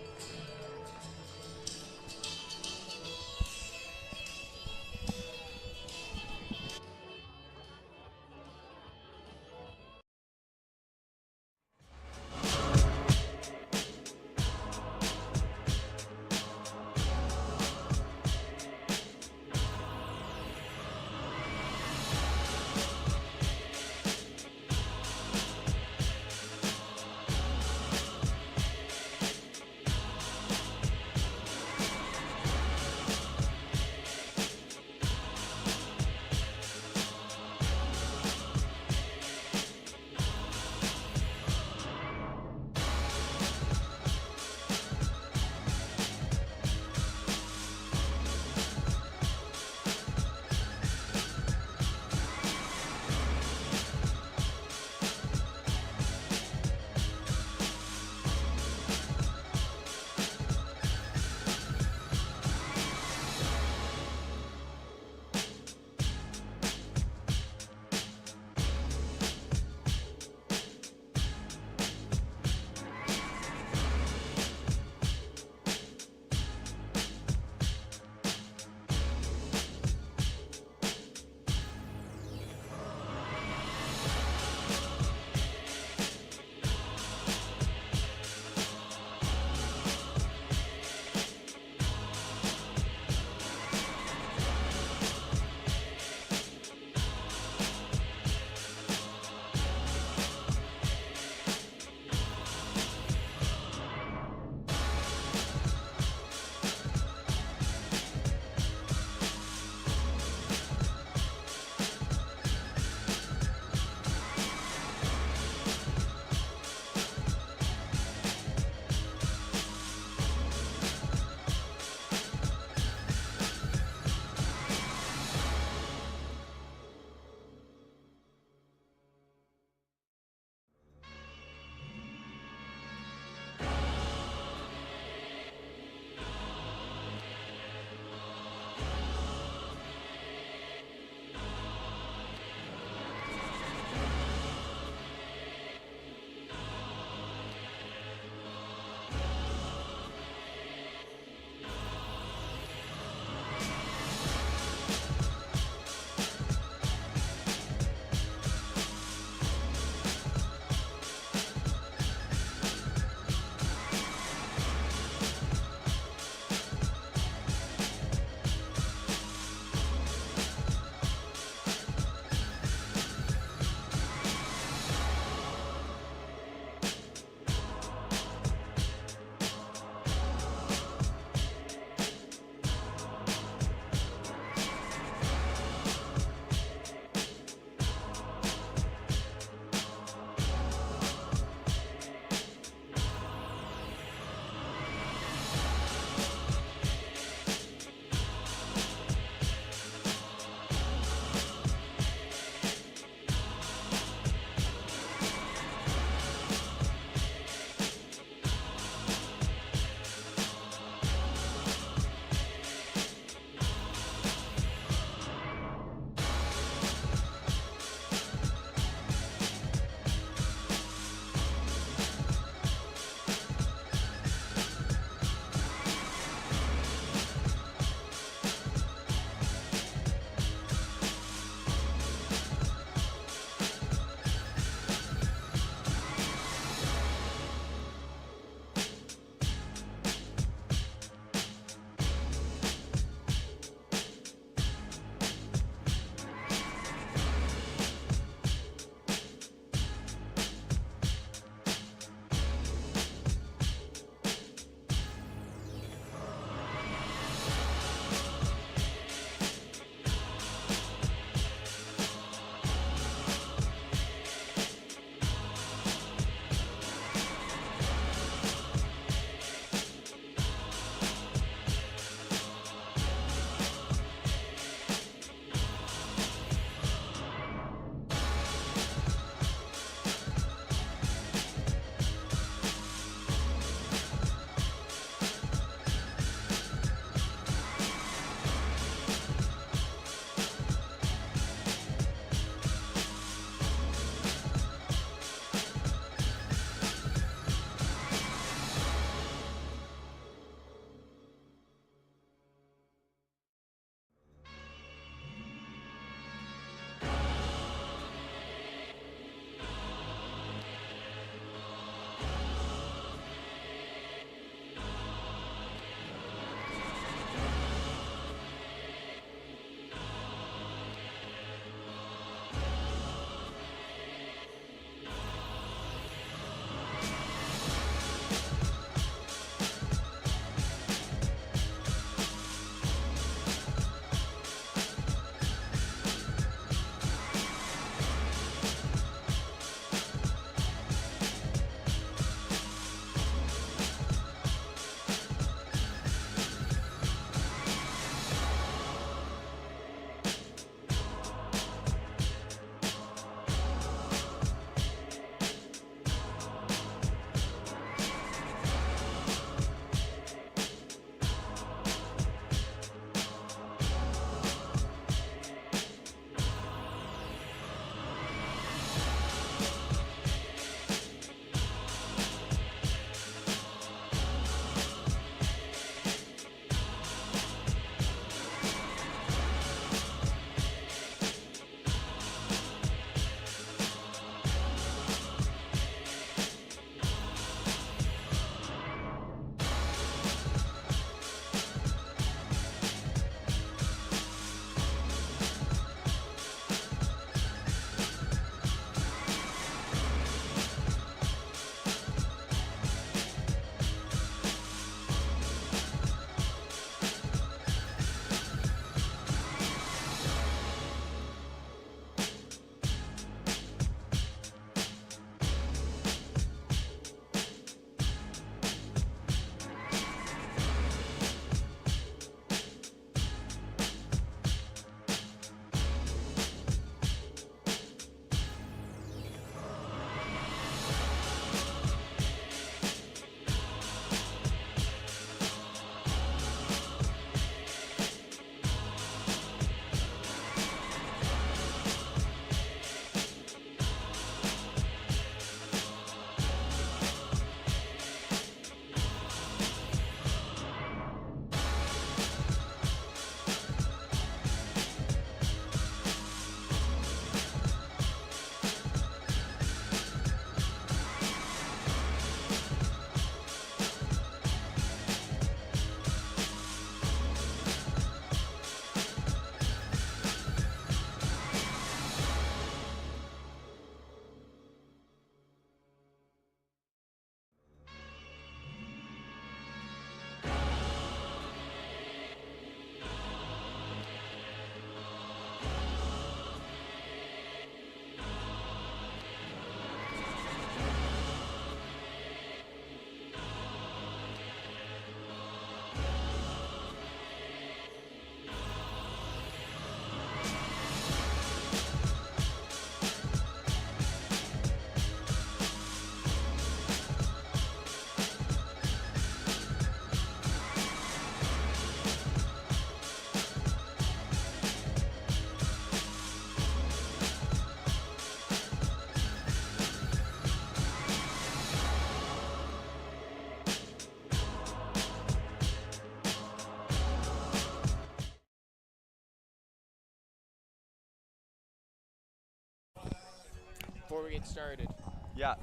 before we get started. Yeah.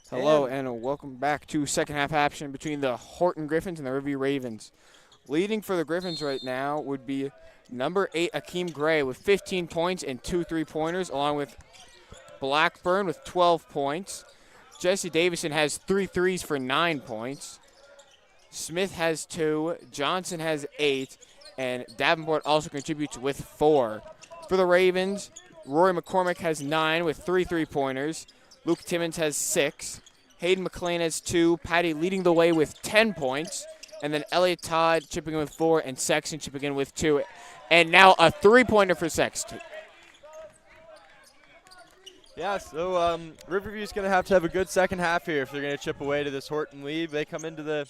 Hello and welcome back to second half action between the Horton Griffins and the Riverview Ravens. Leading for the Griffins right now would be number 8 Akeem Gray with 15 points and 2 3-pointers, along with Blackburn with 12 points. Jesse Davison has 3 threes for 9 points. Smith has 2, Johnson has 8, and Davenport also contributes with 4. For the Ravens, Rory McCormick has 9 with 3 3-pointers. Luke Timmons has 6. Hayden McLean has 2. Patty leading the way with 10 points. And then Elliot Todd chipping in with 4 and Sexton chipping in with 2. And now a 3-pointer for Sexton. Yeah, so Riverview's going to have a good second half here if they're going to chip away to this Horton lead. They come into the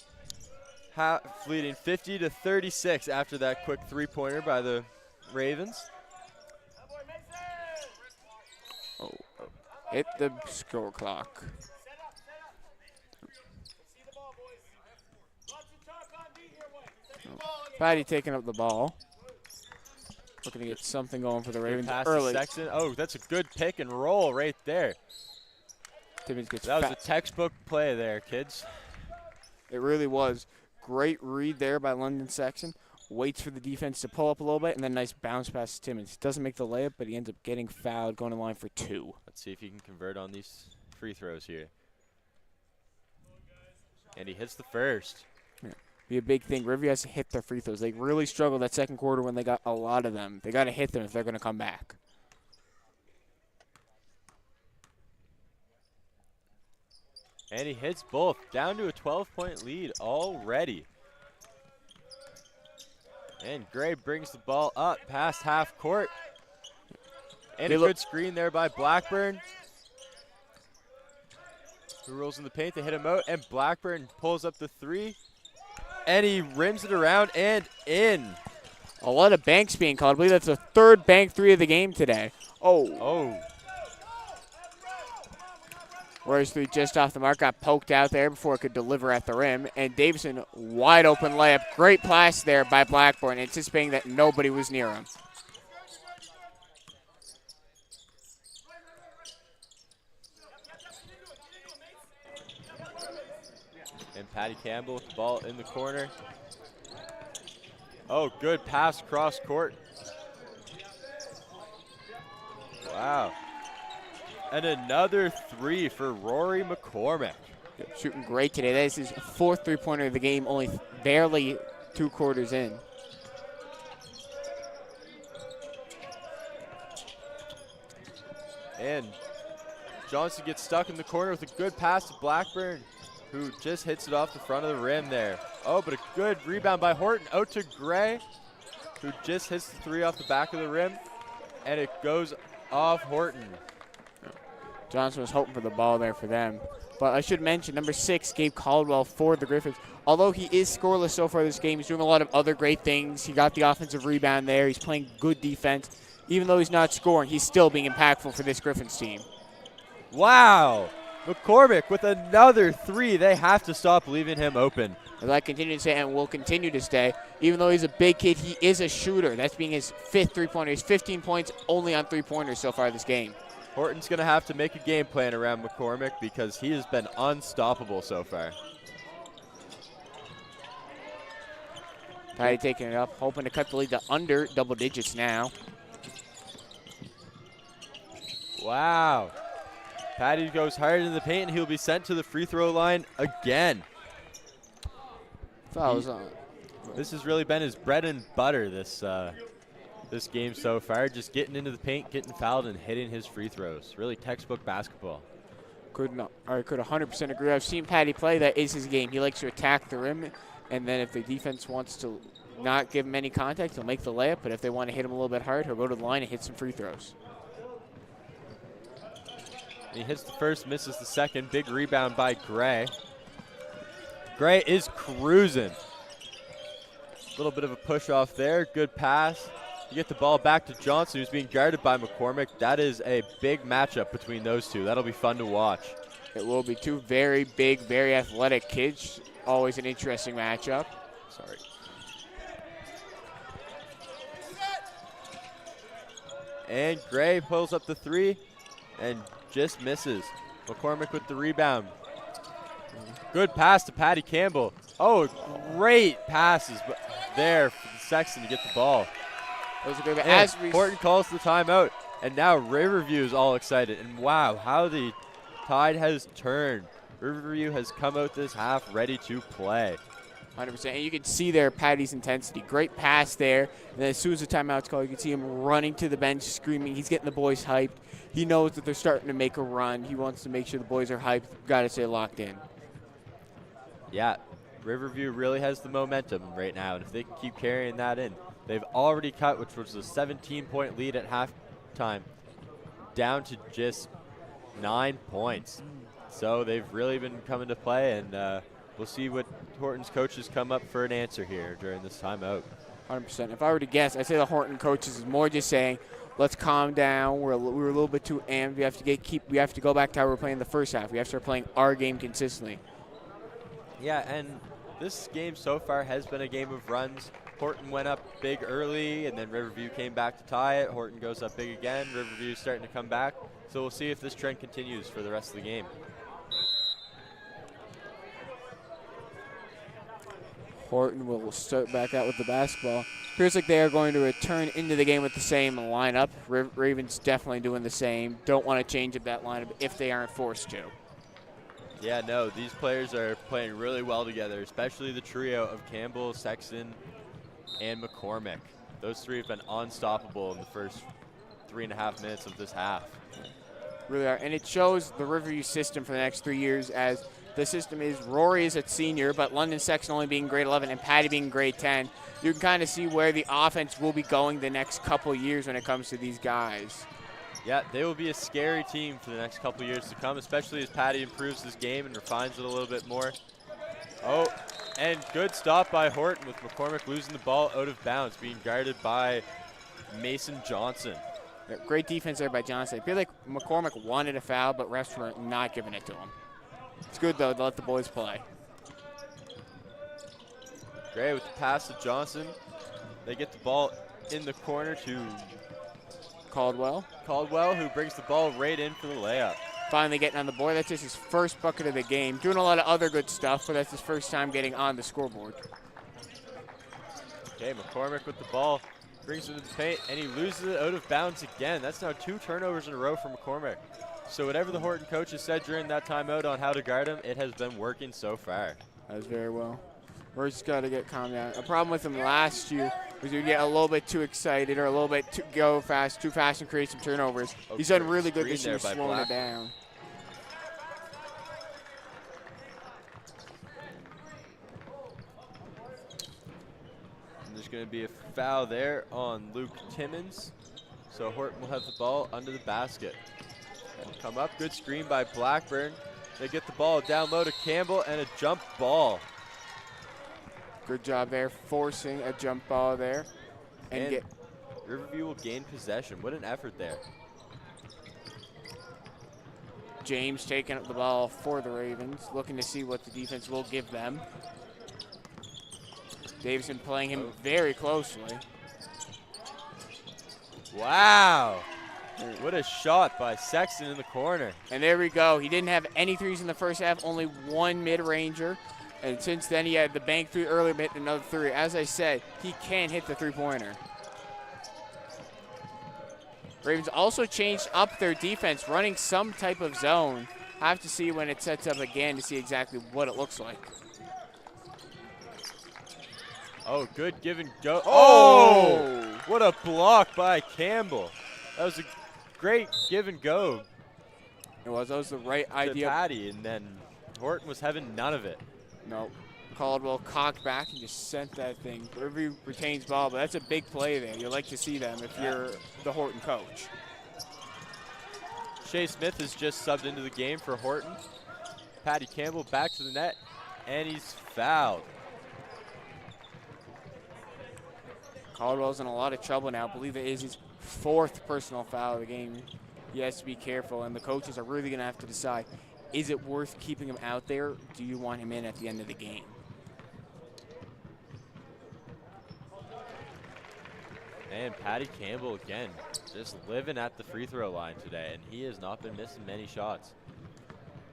half leading 50-36 after that quick 3-pointer by the Ravens. Hit the score clock. Patty taking up the ball. Looking to get something going for the Ravens early. Sexton. Oh, that's a good pick and roll right there. Timmons gets that was a textbook play there, kids. It really was. Great read there by London Sexton. Waits for the defense to pull up a little bit, and then nice bounce pass to Timmons. Doesn't make the layup, but he ends up getting fouled, going to line for 2. Let's see if he can convert on these free throws here. And he hits the first. Yeah. Be a big thing. Riverview has to hit their free throws. They really struggled that second quarter when they got a lot of them. They got to hit them if they're going to come back. And he hits both. Down to a 12-point lead already. And Gray brings the ball up past half court. And a good screen there by Blackburn, who rolls in the paint. They hit him out, and Blackburn pulls up the 3. And he rims it around and in. A lot of banks being called. I believe that's the 3rd bank 3 of the game today. Oh. Roy's 3 just off the mark, got poked out there before it could deliver at the rim. And Davison, wide open layup. Great pass there by Blackburn, anticipating that nobody was near him. And Patty Campbell with the ball in the corner. Oh, good pass cross court. Wow. And another 3 for Rory McCormick. Shooting great today. That is his 4th 3-pointer of the game, only barely 2 quarters in. And Johnson gets stuck in the corner with a good pass to Blackburn, who just hits it off the front of the rim there. Oh, but a good rebound by Horton out to Gray, who just hits the 3 off the back of the rim, and it goes off Horton. Johnson was hoping for the ball there for them. But I should mention, number 6, Gabe Caldwell for the Griffins. Although he is scoreless so far this game, he's doing a lot of other great things. He got the offensive rebound there. He's playing good defense. Even though he's not scoring, he's still being impactful for this Griffins team. Wow. McCormick with another 3. They have to stop leaving him open. As I continue to say, and will continue to stay, even though he's a big kid, he is a shooter. That's being his 5th 3-pointer. He's 15 points only on 3-pointers so far this game. Horton's going to have to make a game plan around McCormick because he has been unstoppable so far. Patty taking it up, hoping to cut the lead to under double digits now. Wow. Patty goes hard in the paint, and he'll be sent to the free throw line again. This has really been his bread and butter this game so far, just getting into the paint, getting fouled, and hitting his free throws. Really textbook basketball. Could 100% agree. I've seen Patty play. That is his game. He likes to attack the rim, and then if the defense wants to not give him any contact, he'll make the layup, but if they want to hit him a little bit hard, he'll go to the line and hit some free throws. He hits the first, misses the second. Big rebound by Gray. Gray is cruising. little bit of a push off there. Good pass. You get the ball back to Johnson, who's being guarded by McCormick. That is a big matchup between those two. That'll be fun to watch. It will be two very big, very athletic kids. Always an interesting matchup. Sorry. And Gray pulls up the three and just misses. McCormick with the rebound. Good pass to Patty Campbell. Oh, great passes there for Sexton to get the ball. Those are good. And Horton calls the timeout, and now Riverview is all excited. And wow, how the tide has turned. Riverview has come out this half ready to play. 100%. And you can see there Patty's intensity. Great pass there. And then as soon as the timeout's called, you can see him running to the bench, screaming. He's getting the boys hyped. He knows that they're starting to make a run. He wants to make sure the boys are hyped. Got to stay locked in. Yeah, Riverview really has the momentum right now, and if they can keep carrying that in, they've already cut, which was a 17-point lead at halftime, down to just 9 points. So they've really been coming to play, and we'll see what Horton's coaches come up for an answer here during this timeout. 100%. If I were to guess, I'd say the Horton coaches is more just saying, let's calm down. We were a little bit too amped. We have to go back to how we were playing the first half. We have to start playing our game consistently. Yeah, and this game so far has been a game of runs. Horton went up big early, and then Riverview came back to tie it. Horton goes up big again. Riverview's starting to come back. So we'll see if this trend continues for the rest of the game. Horton will start back out with the basketball. Appears like they are going to return into the game with the same lineup. Ravens definitely doing the same. Don't want to change up that lineup if they aren't forced to. Yeah, no, these players are playing really well together, especially the trio of Campbell, Sexton, and McCormick. Those three have been unstoppable in the first 3.5 minutes of this half. Really are, and it shows the Riverview system for the next 3 years, as the system is Rory is at senior, but London Sexton only being grade 11 and Patty being grade 10. You can kind of see where the offense will be going the next couple years when it comes to these guys. Yeah, they will be a scary team for the next couple years to come, especially as Patty improves his game and refines it a little bit more. Oh, and good stop by Horton with McCormick losing the ball out of bounds, being guarded by Mason Johnson. Yeah, great defense there by Johnson. I feel like McCormick wanted a foul, but refs were not giving it to him. It's good, though, to let the boys play. Gray with the pass to Johnson. They get the ball in the corner to Caldwell, who brings the ball right in for the layup. Finally getting on the board. That's just his first bucket of the game. Doing a lot of other good stuff, but that's his first time getting on the scoreboard. Okay, McCormick with the ball. Brings it to the paint, and he loses it out of bounds again. That's now 2 turnovers in a row for McCormick. So whatever the Horton coaches said during that timeout on how to guard him, it has been working so far. That was very well. We're just got to get calmed down. A problem with him last year was he would get a little bit too excited or a little bit too fast and create some turnovers. Oh, He's done really good screen this year there by slowing Black. it down. And there's going to be a foul there on Luke Timmons. So Horton will have the ball under the basket. And come up, good screen by Blackburn. They get the ball down low to Campbell and a jump ball. Good job there, forcing a jump ball there. And Riverview will gain possession. What an effort there. James taking up the ball for the Ravens, looking to see what the defense will give them. Davison playing him very closely. Wow. What a shot by Sexton in the corner. And there we go. He didn't have any threes in the first half, only one mid-ranger. And since then, he had the bank three earlier, hit another three. As I said, he can hit the three-pointer. Ravens also changed up their defense, running some type of zone. I have to see when it sets up again to see exactly what it looks like. Oh, good give and go. Oh! What a block by Campbell. That was a great give and go. It was. That was the right to idea. Patty, and then Horton was having none of it. No. Caldwell cocked back and just sent that thing. Riverview retains ball, but that's a big play there. You like to see them if you're the Horton coach. Shea Smith has just subbed into the game for Horton. Patty Campbell back to the net, and he's fouled. Caldwell's in a lot of trouble now. I believe it is his 4th personal foul of the game. He has to be careful, and the coaches are really going to have to decide, is it worth keeping him out there? Do you want him in at the end of the game? And Patty Campbell again, just living at the free throw line today, and he has not been missing many shots.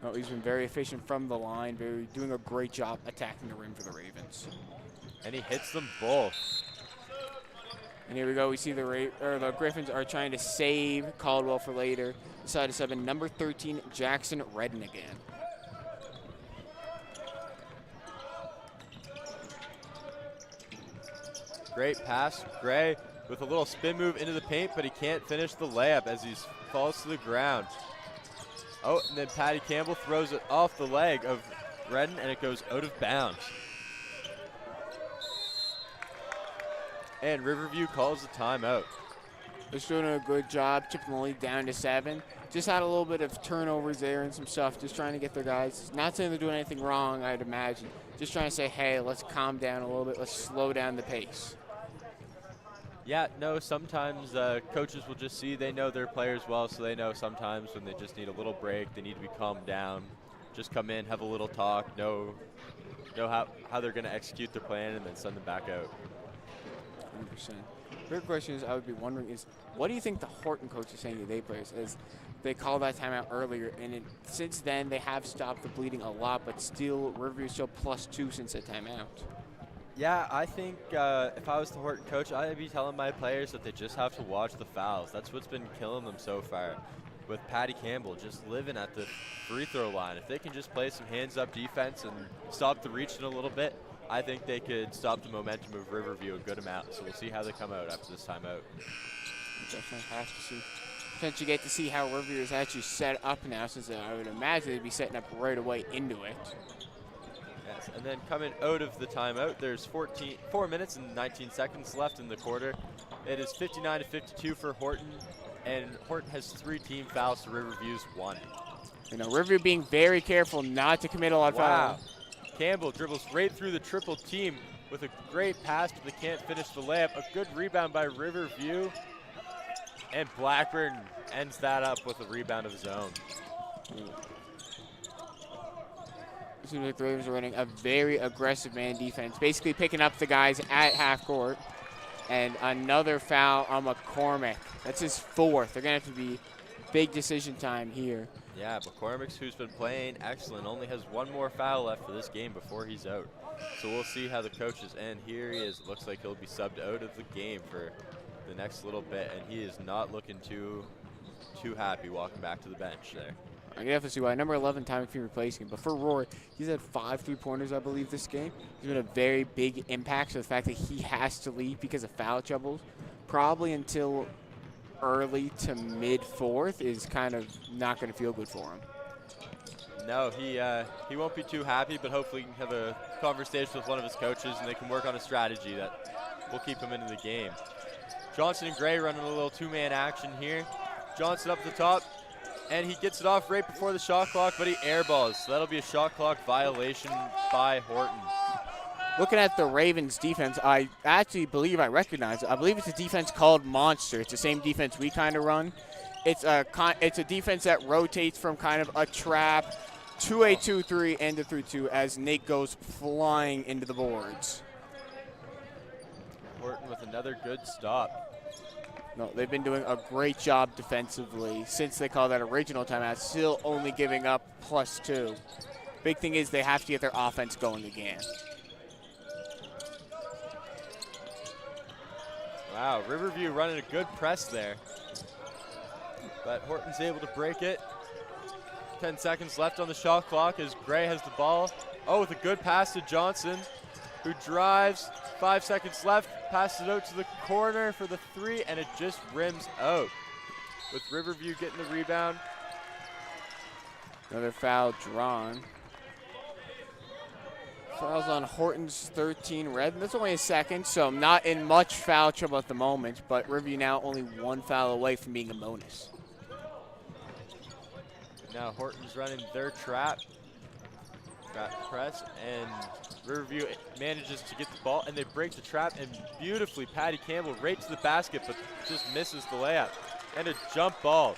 No, he's been very efficient from the line, doing a great job attacking the rim for the Ravens. And he hits them both. And here we go. We see the Griffins are trying to save Caldwell for later. Decide to sub in number 13, Jackson Redden again. Great pass, Gray with a little spin move into the paint, but he can't finish the layup as he falls to the ground. Oh, and then Patty Campbell throws it off the leg of Redden, and it goes out of bounds. And Riverview calls the timeout. They're doing a good job, chipping the lead down to 7. Just had a little bit of turnovers there and some stuff, just trying to get their guys. Not saying they're doing anything wrong, I'd imagine. Just trying to say, hey, let's calm down a little bit. Let's slow down the pace. Yeah, no, sometimes coaches will just see they know their players well, so they know sometimes when they just need a little break, they need to be calmed down. Just come in, have a little talk, know how they're going to execute their plan, and then send them back out. 100%. Third question is, I would be wondering is, what do you think the Horton coach is saying to their players? As they called that timeout earlier, and since then they have stopped the bleeding a lot, but still Riverview is still +2 since that timeout. Yeah, I think if I was the Horton coach, I'd be telling my players that they just have to watch the fouls. That's what's been killing them so far. With Patty Campbell just living at the free throw line, if they can just play some hands-up defense and stop the reaching a little bit, I think they could stop the momentum of Riverview a good amount. So we'll see how they come out after this timeout. Definitely have to see. Potentially get to see how Riverview is actually set up now, since I would imagine they'd be setting up right away into it. Yes, and then coming out of the timeout, there's 4 minutes and 19 seconds left in the quarter. It is 59-52 for Horton, and Horton has 3 team fouls to Riverview's 1. You know, Riverview being very careful not to commit a lot of fouls. Campbell dribbles right through the triple team with a great pass, but they can't finish the layup. A good rebound by Riverview, and Blackburn ends that up with a rebound of his own. It seems like the Ravens are running a very aggressive man defense, basically picking up the guys at half court. And another foul on McCormick. That's his 4th. They're going to have to be big decision time here. Yeah, McCormick's, who's been playing excellent, only has 1 more foul left for this game before he's out. So we'll see how the coaches, and here he is. It looks like he'll be subbed out of the game for the next little bit, and he is not looking too happy walking back to the bench there. I can definitely see why. Number 11, Tommy Fee replacing him. But for Rory, he's had 5 3-pointers, I believe, this game. He's been a very big impact. So the fact that he has to leave because of foul troubles, probably until early to mid-4th, is kind of not going to feel good for him. No, he won't be too happy, but hopefully he can have a conversation with one of his coaches, and they can work on a strategy that will keep him into the game. Johnson and Gray running a little 2-man action here. Johnson up at the top, and he gets it off right before the shot clock, but he airballs. So that'll be a shot clock violation by Horton. Looking at the Ravens defense, I actually believe I recognize it. I believe it's a defense called Monster. It's the same defense we kind of run. It's a defense that rotates from kind of a trap to a 2-3 and a 3-2 as Nate goes flying into the boards. Horton with another good stop. No, they've been doing a great job defensively since they called that original timeout, still only giving up +2. Big thing is they have to get their offense going again. Wow, Riverview running a good press there. But Horton's able to break it. 10 seconds left on the shot clock as Gray has the ball. Oh, with a good pass to Johnson, who drives. 5 seconds left, passes it out to the corner for the 3, and it just rims out. With Riverview getting the rebound. Another foul drawn. Fouls on Horton's 13 red. That's only a second, so not in much foul trouble at the moment, but Riverview now only 1 foul away from being a bonus. Now Horton's running their trap. press, and Riverview manages to get the ball, and they break the trap, and beautifully Patty Campbell right to the basket, but just misses the layup. And a jump ball.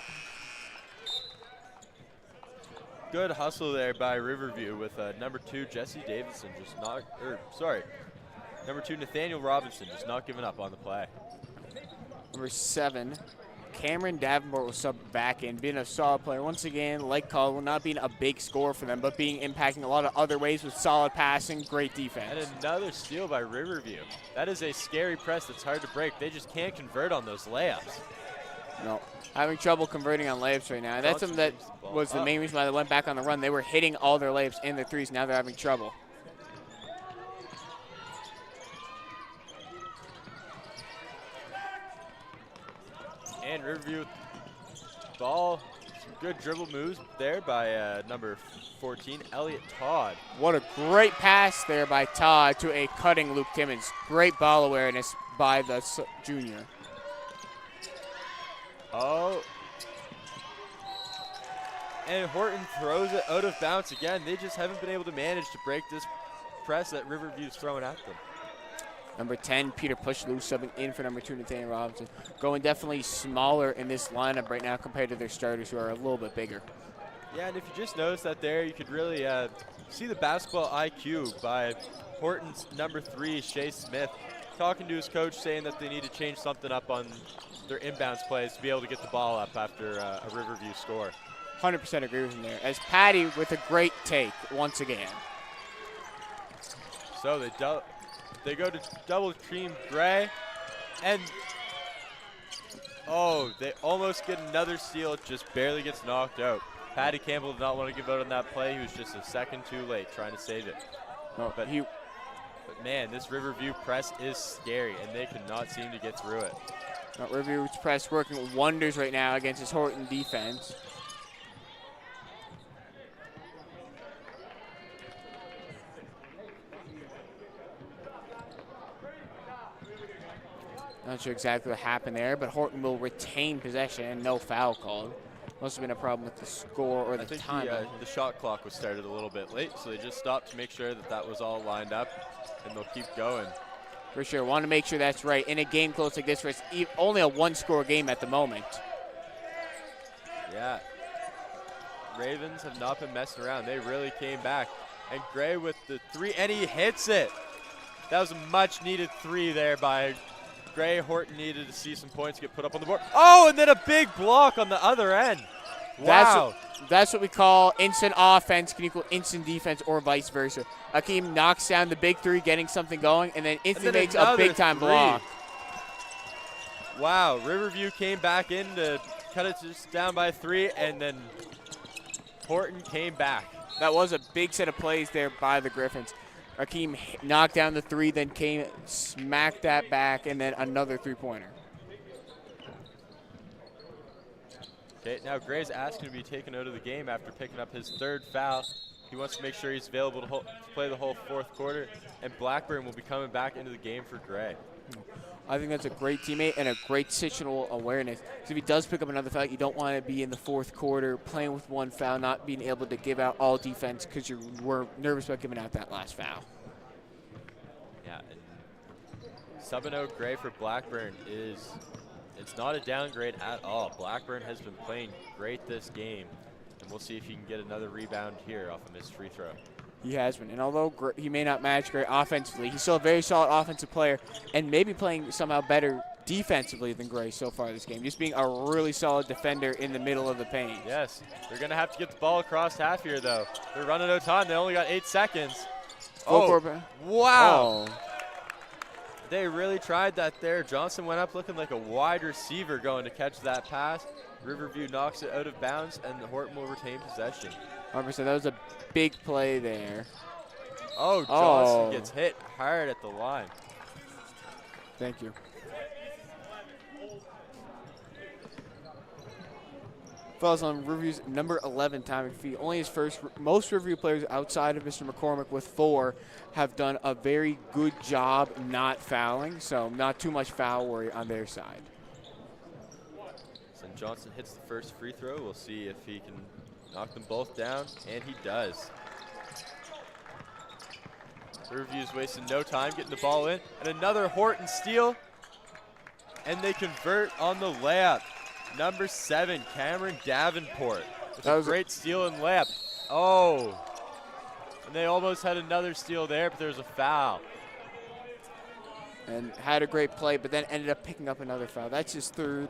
Good hustle there by Riverview with number 2 Jesse Davidson just not, number 2 Nathaniel Robinson just not giving up on the play. Number 7, Cameron Davenport was subbed back in, being a solid player. Once again, like Caldwell, not being a big scorer for them, but being impacting a lot of other ways with solid passing, great defense. And another steal by Riverview. That is a scary press that's hard to break. They just can't convert on those layups. No, having trouble converting on layups right now. And that's something that was the main reason why they went back on the run. They were hitting all their layups and their threes. Now they're having trouble. And Riverview ball, some good dribble moves there by number 14, Elliot Todd. What a great pass there by Todd to a cutting Luke Timmons. Great ball awareness by the junior. Oh. And Horton throws it out of bounds again. They just haven't been able to manage to break this press that Riverview's throwing at them. Number 10, Peter Pushlu, subbing in for number 2, Nathaniel Robinson. Going definitely smaller in this lineup right now compared to their starters, who are a little bit bigger. Yeah, and if you just notice that there, you could really see the basketball IQ by Horton's number 3, Shea Smith, talking to his coach, saying that they need to change something up on their inbounds plays to be able to get the ball up after a Riverview score. 100% agree with him there. As Patty with a great take once again. So they go to double team Gray, and they almost get another steal. It just barely gets knocked out. Patty Campbell did not want to give out on that play. He was just a second too late trying to save it. Oh, But man, this Riverview press is scary, and they cannot seem to get through it. Riverview's press working wonders right now against his Horton defense. Not sure exactly what happened there, but Horton will retain possession and no foul called. Must have been a problem with the score or the time. The shot clock was started a little bit late, so they just stopped to make sure that that was all lined up, and they'll keep going. For sure, want to make sure that's right. In a game close like this, where it's only a one-score game at the moment. Yeah. Ravens have not been messing around. They really came back. And Gray with the 3, and he hits it. That was a much-needed 3 there by Gray. Horton needed to see some points get put up on the board. Oh, and then a big block on the other end. Wow. That's what we call instant offense can equal instant defense or vice versa. Akeem knocks down the big 3, getting something going, and then instantly makes a big-time block. Wow, Riverview came back in to cut it just down by 3, and then Horton came back. That was a big set of plays there by the Griffins. Akeem knocked down the 3, then smacked that back, and then another three-pointer. Okay, now Gray's asking to be taken out of the game after picking up his 3rd foul. He wants to make sure he's available to play the whole 4th quarter, and Blackburn will be coming back into the game for Gray. I think that's a great teammate and a great situational awareness. Because if he does pick up another foul, you don't want to be in the 4th quarter playing with 1 foul, not being able to give out all defense because you were nervous about giving out that last foul. Yeah, and subbing out Gray for Blackburn it's not a downgrade at all. Blackburn has been playing great this game, and we'll see if he can get another rebound here off a missed free throw. He has been, and although he may not match Gray offensively, he's still a very solid offensive player and maybe playing somehow better defensively than Gray so far this game, just being a really solid defender in the middle of the paint. Yes, they're going to have to get the ball across half here, though. They're running out of time. They only got 8 seconds. Wow. Oh. They really tried that there. Johnson went up looking like a wide receiver going to catch that pass. Riverview knocks it out of bounds, and Horton will retain possession. 100%. That was a big play there. Oh, Johnson gets hit hard at the line. Thank you. Fouls on Riverview's number 11 timing fee. Only his first. Most Riverview players outside of Mr. McCormick with 4 have done a very good job not fouling, so not too much foul worry on their side. So Johnson hits the first free throw. We'll see if he can knock them both down, and he does. Riverview's wasting no time getting the ball in. And another Horton steal. And they convert on the layup. Number 7, Cameron Davenport. With a great steal and layup. Oh. And they almost had another steal there, but there was a foul. And had a great play, but then ended up picking up another foul. That's just third.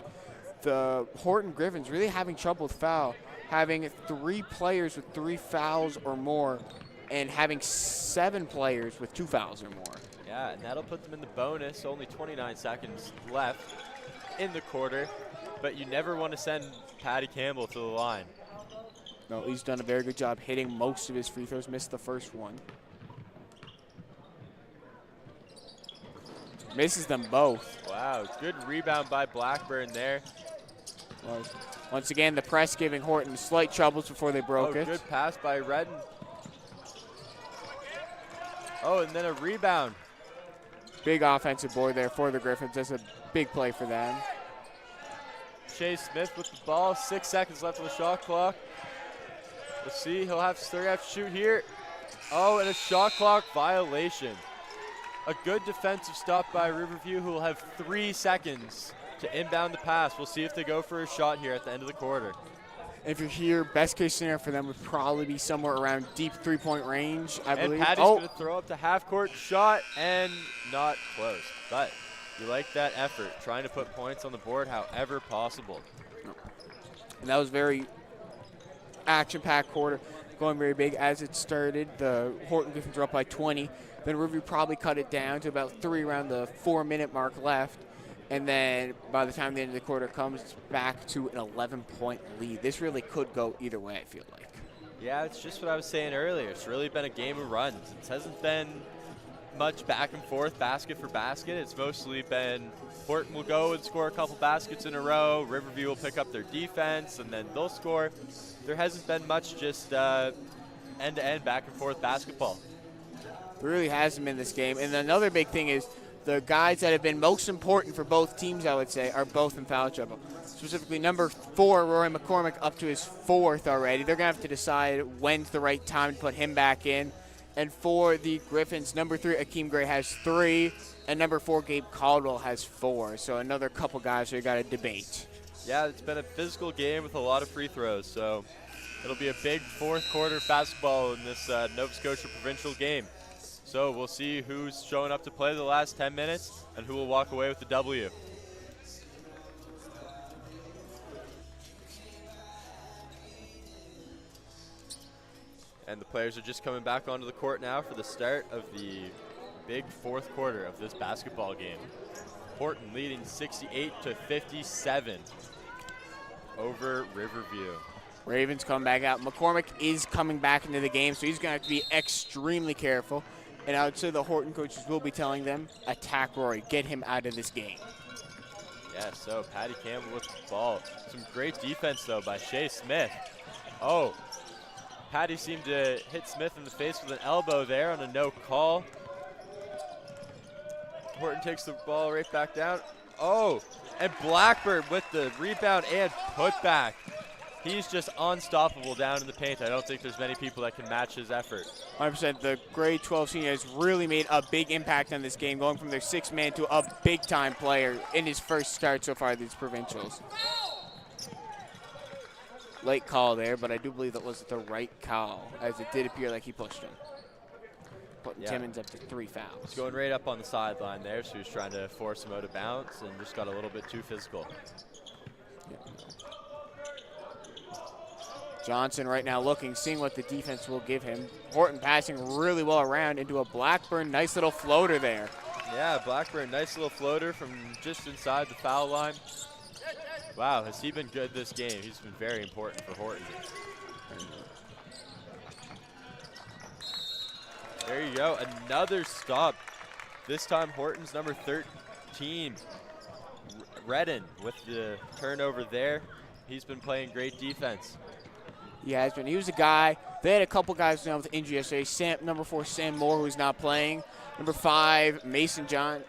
The Horton Griffins really having trouble with foul, having 3 players with 3 fouls or more, and having 7 players with 2 fouls or more. Yeah, and that'll put them in the bonus. Only 29 seconds left in the quarter, but you never want to send Patty Campbell to the line. No, he's done a very good job hitting most of his free throws, missed the first one. Misses them both. Wow, good rebound by Blackburn there. Once again, the press giving Horton slight troubles before they broke it. Good pass by Redden. Oh, and then a rebound. Big offensive board there for the Griffins. That's a big play for them. Chase Smith with the ball. 6 seconds left on the shot clock. Let's see, he'll have to shoot here. Oh, and a shot clock violation. A good defensive stop by Riverview, who will have 3 seconds to inbound the pass. We'll see if they go for a shot here at the end of the quarter. If you're here, best case scenario for them would probably be somewhere around deep 3-point range, I believe. And Patty's going to throw up the half-court shot, and not close. But you like that effort, trying to put points on the board however possible. And that was very action-packed quarter, going very big as it started. The Horton Griffins were up by 20. Then Riverview probably cut it down to about 3 around the 4-minute mark left. And then by the time the end of the quarter comes, it's back to an 11-point lead. This really could go either way, I feel like. Yeah, it's just what I was saying earlier. It's really been a game of runs. It hasn't been much back and forth, basket for basket. It's mostly been Horton will go and score a couple baskets in a row. Riverview will pick up their defense, and then they'll score. There hasn't been much just end-to-end, back-and-forth basketball. There really hasn't been this game. And another big thing is the guys that have been most important for both teams, I would say, are both in foul trouble. Specifically, number 4, Rory McCormick, up to his 4th already. They're going to have to decide when's the right time to put him back in. And for the Griffins, number 3, Akeem Gray, has 3, and number 4, Gabe Caldwell, has 4. So another couple guys who got to debate. Yeah, it's been a physical game with a lot of free throws, so it'll be a big 4th quarter basketball in this Nova Scotia provincial game. So we'll see who's showing up to play the last 10 minutes and who will walk away with the W. And the players are just coming back onto the court now for the start of the big 4th quarter of this basketball game. Horton leading 68-57 over Riverview. Ravens come back out. McCormick is coming back into the game, so he's going to have to be extremely careful. And I would say the Horton coaches will be telling them, attack Rory, get him out of this game. Yeah, so Patty Campbell with the ball. Some great defense, though, by Shea Smith. Oh, Patty seemed to hit Smith in the face with an elbow there on a no call. Horton takes the ball right back down. Oh, and Blackburn with the rebound and putback. He's just unstoppable down in the paint. I don't think there's many people that can match his effort. 100%. The grade 12 senior has really made a big impact on this game, going from their 6th man to a big-time player in his first start so far these provincials. Late call there, but I do believe that was the right call, as it did appear like he pushed him. Putting Timmons up to 3 fouls. He's going right up on the sideline there, so he was trying to force him out of bounds and just got a little bit too physical. Yeah. Johnson right now looking, seeing what the defense will give him. Horton passing really well around into a Blackburn. Nice little floater there. Yeah, Blackburn, nice little floater from just inside the foul line. Wow, has he been good this game? He's been very important for Horton. There you go, another stop. This time Horton's number 13, Redden, with the turnover there. He's been playing great defense. He has been. He was a guy. They had a couple guys down with injury yesterday. Number 4, Sam Moore, who's not playing. Number 5, Mason Johnson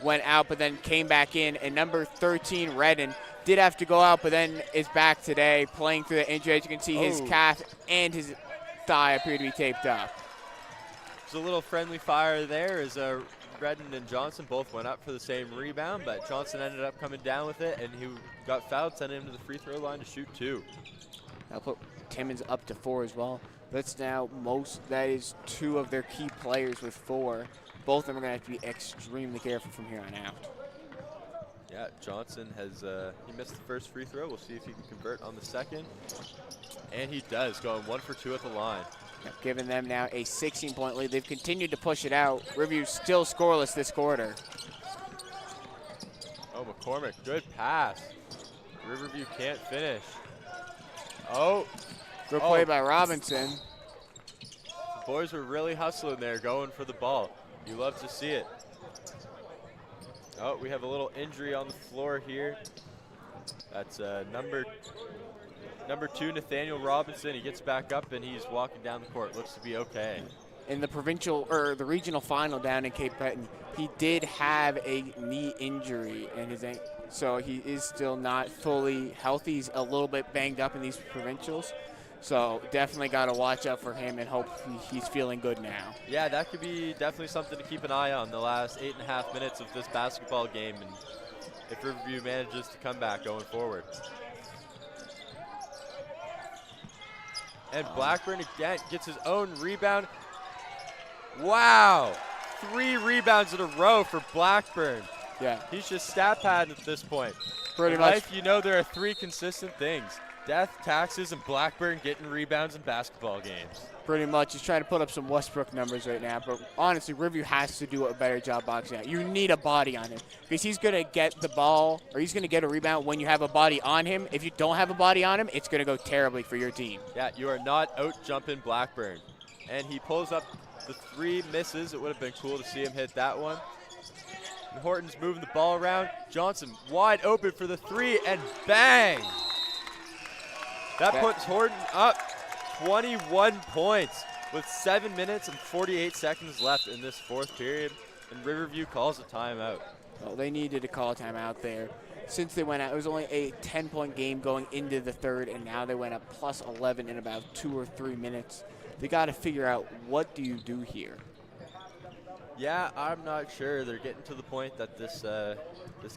went out, but then came back in. And number 13, Redden, did have to go out, but then is back today, playing through the injury. As you can see, his calf and his thigh appeared to be taped up. There's a little friendly fire there as Redden and Johnson both went up for the same rebound, but Johnson ended up coming down with it, and he got fouled, sending him to the free throw line to shoot 2. That'll put Timmons up to 4 as well. That's now that is 2 of their key players with 4. Both of them are going to have to be extremely careful from here on out. Yeah, Johnson has, he missed the first free throw. We'll see if he can convert on the second. And he does, going 1 for 2 at the line. Giving them now a 16-point lead. They've continued to push it out. Riverview still scoreless this quarter. Oh, McCormick, good pass. Riverview can't finish. Oh. Good play by Robinson. The boys were really hustling there, going for the ball. You love to see it. Oh, we have a little injury on the floor here. That's number 2, Nathaniel Robinson. He gets back up and he's walking down the court. Looks to be okay. In the regional final down in Cape Breton, he did have a knee injury in his ankle, so he is still not fully healthy. He's a little bit banged up in these provincials, so definitely got to watch out for him and hope he's feeling good now. Yeah, that could be definitely something to keep an eye on the last 8.5 minutes of this basketball game, and if Riverview manages to come back going forward. And Blackburn again gets his own rebound. Wow, 3 rebounds in a row for Blackburn. Yeah. He's just stat padding at this point. Pretty in much. life, you know, there are 3 consistent things: death, taxes, and Blackburn getting rebounds in basketball games. Pretty much. He's trying to put up some Westbrook numbers right now, but honestly, Riverview has to do a better job boxing out. You need a body on him because he's going to get the ball, or he's going to get a rebound when you have a body on him. If you don't have a body on him, it's going to go terribly for your team. Yeah, you are not out-jumping Blackburn. And he pulls up the 3 misses. It would have been cool to see him hit that one. And Horton's moving the ball around. Johnson wide open for the 3, and bang! That puts Horton up 21 points with 7 minutes and 48 seconds left in this 4th period, and Riverview calls a timeout. Well, they needed to call a timeout there. Since they went out, it was only a 10-point game going into the 3rd, and now they went up plus 11 in about 2 or 3 minutes. They got to figure out, what do you do here? Yeah, I'm not sure. They're getting to the point that this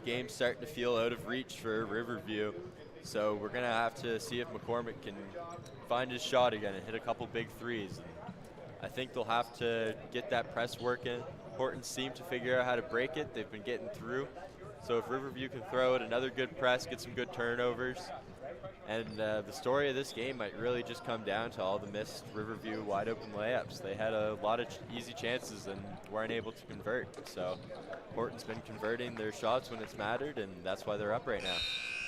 game's starting to feel out of reach for Riverview. So we're going to have to see if McCormick can find his shot again and hit a couple big threes. And I think they'll have to get that press working. Horton seemed to figure out how to break it. They've been getting through. So if Riverview can throw it another good press, get some good turnovers, and the story of this game might really just come down to all the missed Riverview wide open layups. They had a lot of easy chances and weren't able to convert. So Horton's been converting their shots when it's mattered, and that's why they're up right now.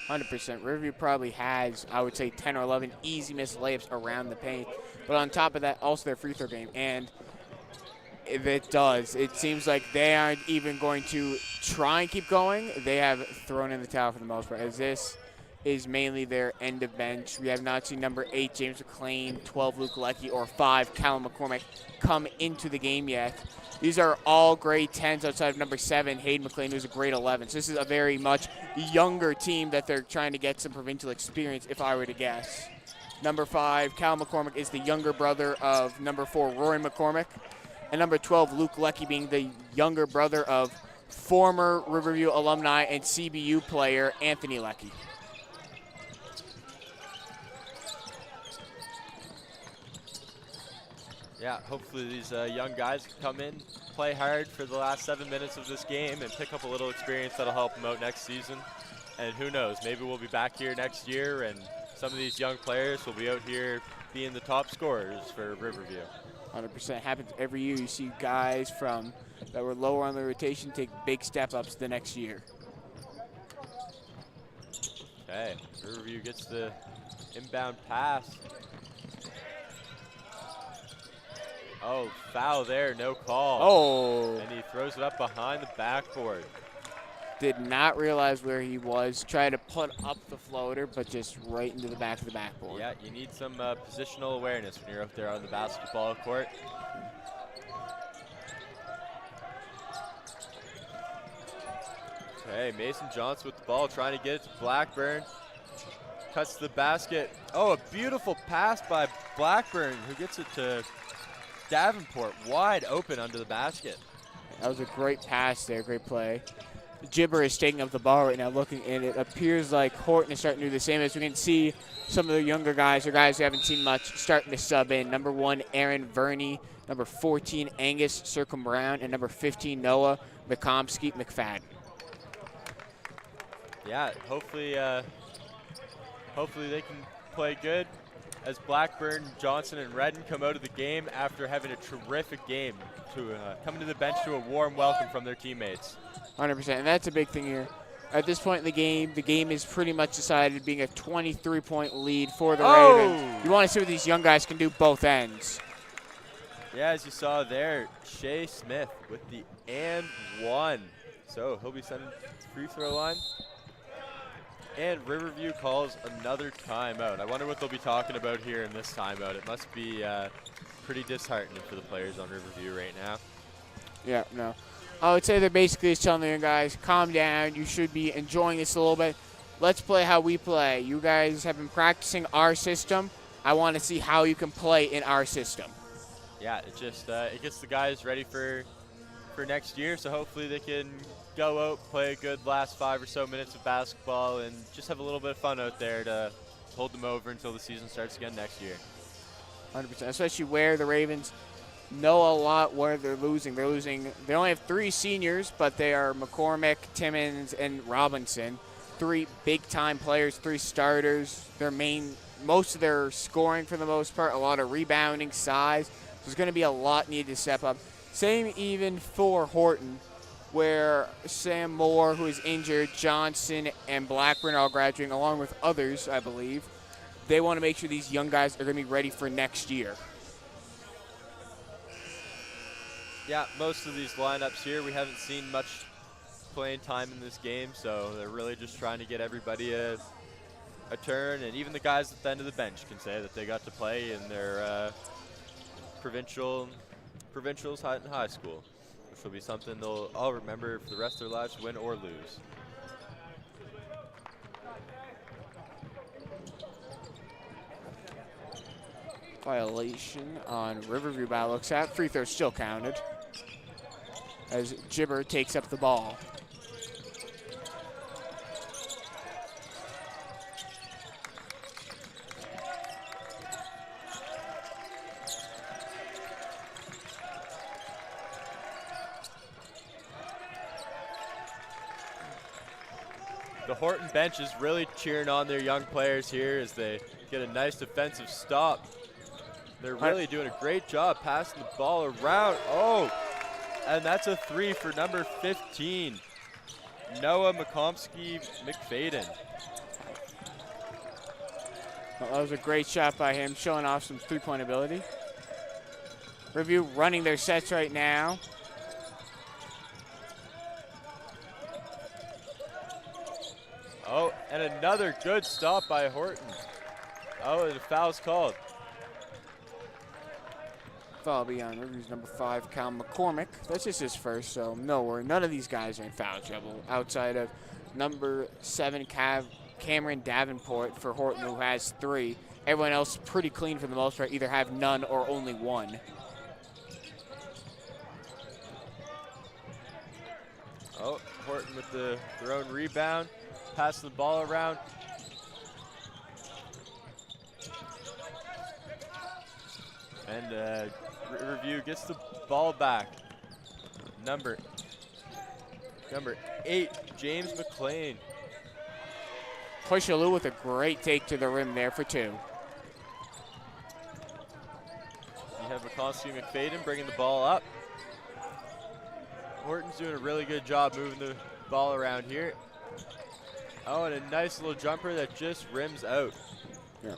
100%. Riverview probably has, I would say, 10 or 11 easy missed layups around the paint. But on top of that, also their free throw game. And if it does, it seems like they aren't even going to try and keep going. They have thrown in the towel for the most part, as this is mainly their end of bench. We have not seen number 8, James McLean, 12, Luke Leckie, or 5, Callum McCormick, come into the game yet. These are all grade 10s outside of number 7, Hayden McLean, who's a grade 11. So this is a very much younger team that they're trying to get some provincial experience, if I were to guess. Number 5, Cal McCormick, is the younger brother of number 4, Rory McCormick. And number 12, Luke Leckie, being the younger brother of former Riverview alumni and CBU player Anthony Leckie. Yeah, hopefully these young guys can come in, play hard for the last 7 minutes of this game, and pick up a little experience that'll help them out next season. And who knows, maybe we'll be back here next year, and some of these young players will be out here being the top scorers for Riverview. 100% happens every year. You see guys that were lower on the rotation take big step-ups the next year. Okay, Riverview gets the inbound pass. Oh, foul there, no call. Oh. And he throws it up behind the backboard. Did not realize where he was. Tried to put up the floater, but just right into the back of the backboard. Yeah, you need some positional awareness when you're up there on the basketball court. Okay, Mason Johnson with the ball, trying to get it to Blackburn. Cuts to the basket. Oh, a beautiful pass by Blackburn, who gets it to Davenport, wide open under the basket. That was a great pass there, great play. Gibber is taking up the ball right now, looking, and it appears like Horton is starting to do the same. As we can see, some of the younger guys, or guys who haven't seen much, starting to sub in. Number 1, Aaron Verney. Number 14, Angus Circum-Brown. And number 15, Noah McFadden. Yeah, hopefully they can play good as Blackburn, Johnson, and Redden come out of the game after having a terrific game to come to the bench to a warm welcome from their teammates. 100%, and that's a big thing here. At this point in the game is pretty much decided, being a 23-point lead for the Ravens. You want to see what these young guys can do both ends. Yeah, as you saw there, Shea Smith with the and one. So he'll be sending to the free throw line. And Riverview calls another timeout. I wonder what they'll be talking about here in this timeout. It must be pretty disheartening for the players on Riverview right now. Yeah, no. I would say they're basically just telling the young guys, calm down. You should be enjoying this a little bit. Let's play how we play. You guys have been practicing our system. I want to see how you can play in our system. Yeah, it just it gets the guys ready for next year. So hopefully they can go out, play a good last 5 or so minutes of basketball, and just have a little bit of fun out there to hold them over until the season starts again next year. 100%, especially where the Ravens know a lot where they're losing. They only have 3 seniors, but they are McCormick, Timmons, and Robinson. 3 big-time players, 3 starters. Most of their scoring for the most part, a lot of rebounding, size. There's going to be a lot needed to step up. Same even for Horton, where Sam Moore, who is injured, Johnson, and Blackburn are all graduating, along with others, I believe. They want to make sure these young guys are going to be ready for next year. Yeah, most of these lineups here, we haven't seen much playing time in this game, so they're really just trying to get everybody a turn, and even the guys at the end of the bench can say that they got to play in their provincials high school, which will be something they'll all remember for the rest of their lives, win or lose. Violation on Riverview by looks at. Free throw still counted as Gibber takes up the ball. The Horton bench is really cheering on their young players here as they get a nice defensive stop. They're really doing a great job passing the ball around. Oh, and that's a 3 for number 15, Noah McFadden. Well, that was a great shot by him, showing off some three-point ability. Riverview running their sets right now. Oh, and another good stop by Horton. Oh, and a foul's called. Foul be on Riverview's number 5, Cal McCormick. That's just his first, so no worry. None of these guys are in foul trouble outside of number 7, Cameron Davenport for Horton, who has 3. Everyone else pretty clean for the most part, either have none or only 1. Oh, Horton with their own rebound. Passing the ball around. And Riverview gets the ball back. Number 8, James McLean. Pushaloo with a great take to the rim there for 2. You have McFadden bringing the ball up. Horton's doing a really good job moving the ball around here. Oh, and a nice little jumper that just rims out. Yeah.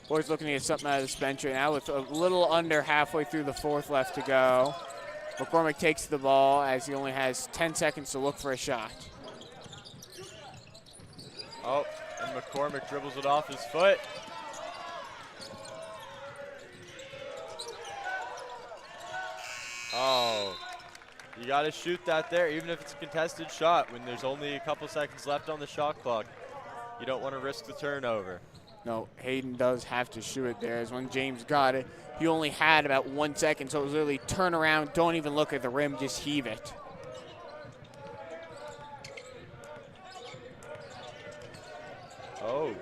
Boys looking to get something out of this bench right now with a little under halfway through the 4th left to go. McCormick takes the ball as he only has 10 seconds to look for a shot. Oh, and McCormick dribbles it off his foot. Oh, you got to shoot that there, even if it's a contested shot when there's only a couple seconds left on the shot clock. You don't want to risk the turnover. No, Hayden does have to shoot it there. As when James got it, he only had about 1 second, so it was literally turn around, don't even look at the rim, just heave it. Oh,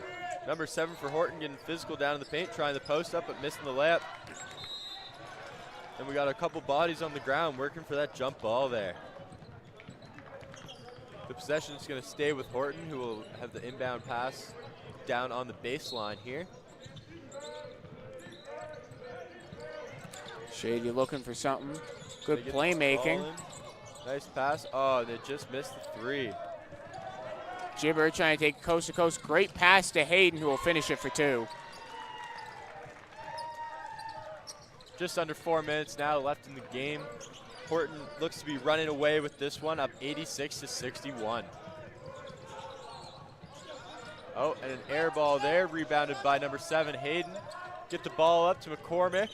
number 7 for Horton getting physical down in the paint, trying the post up, but missing the layup. And we got a couple bodies on the ground working for that jump ball there. The possession is going to stay with Horton, who will have the inbound pass down on the baseline here. Shady looking for something. Good playmaking. Nice pass. Oh, they just missed the 3. Gibber trying to take coast to coast. Great pass to Hayden, who will finish it for 2. Just under 4 minutes now left in the game. Horton looks to be running away with this one, up 86-61. Oh, and an air ball there, rebounded by number 7, Hayden. Get the ball up to McCormick,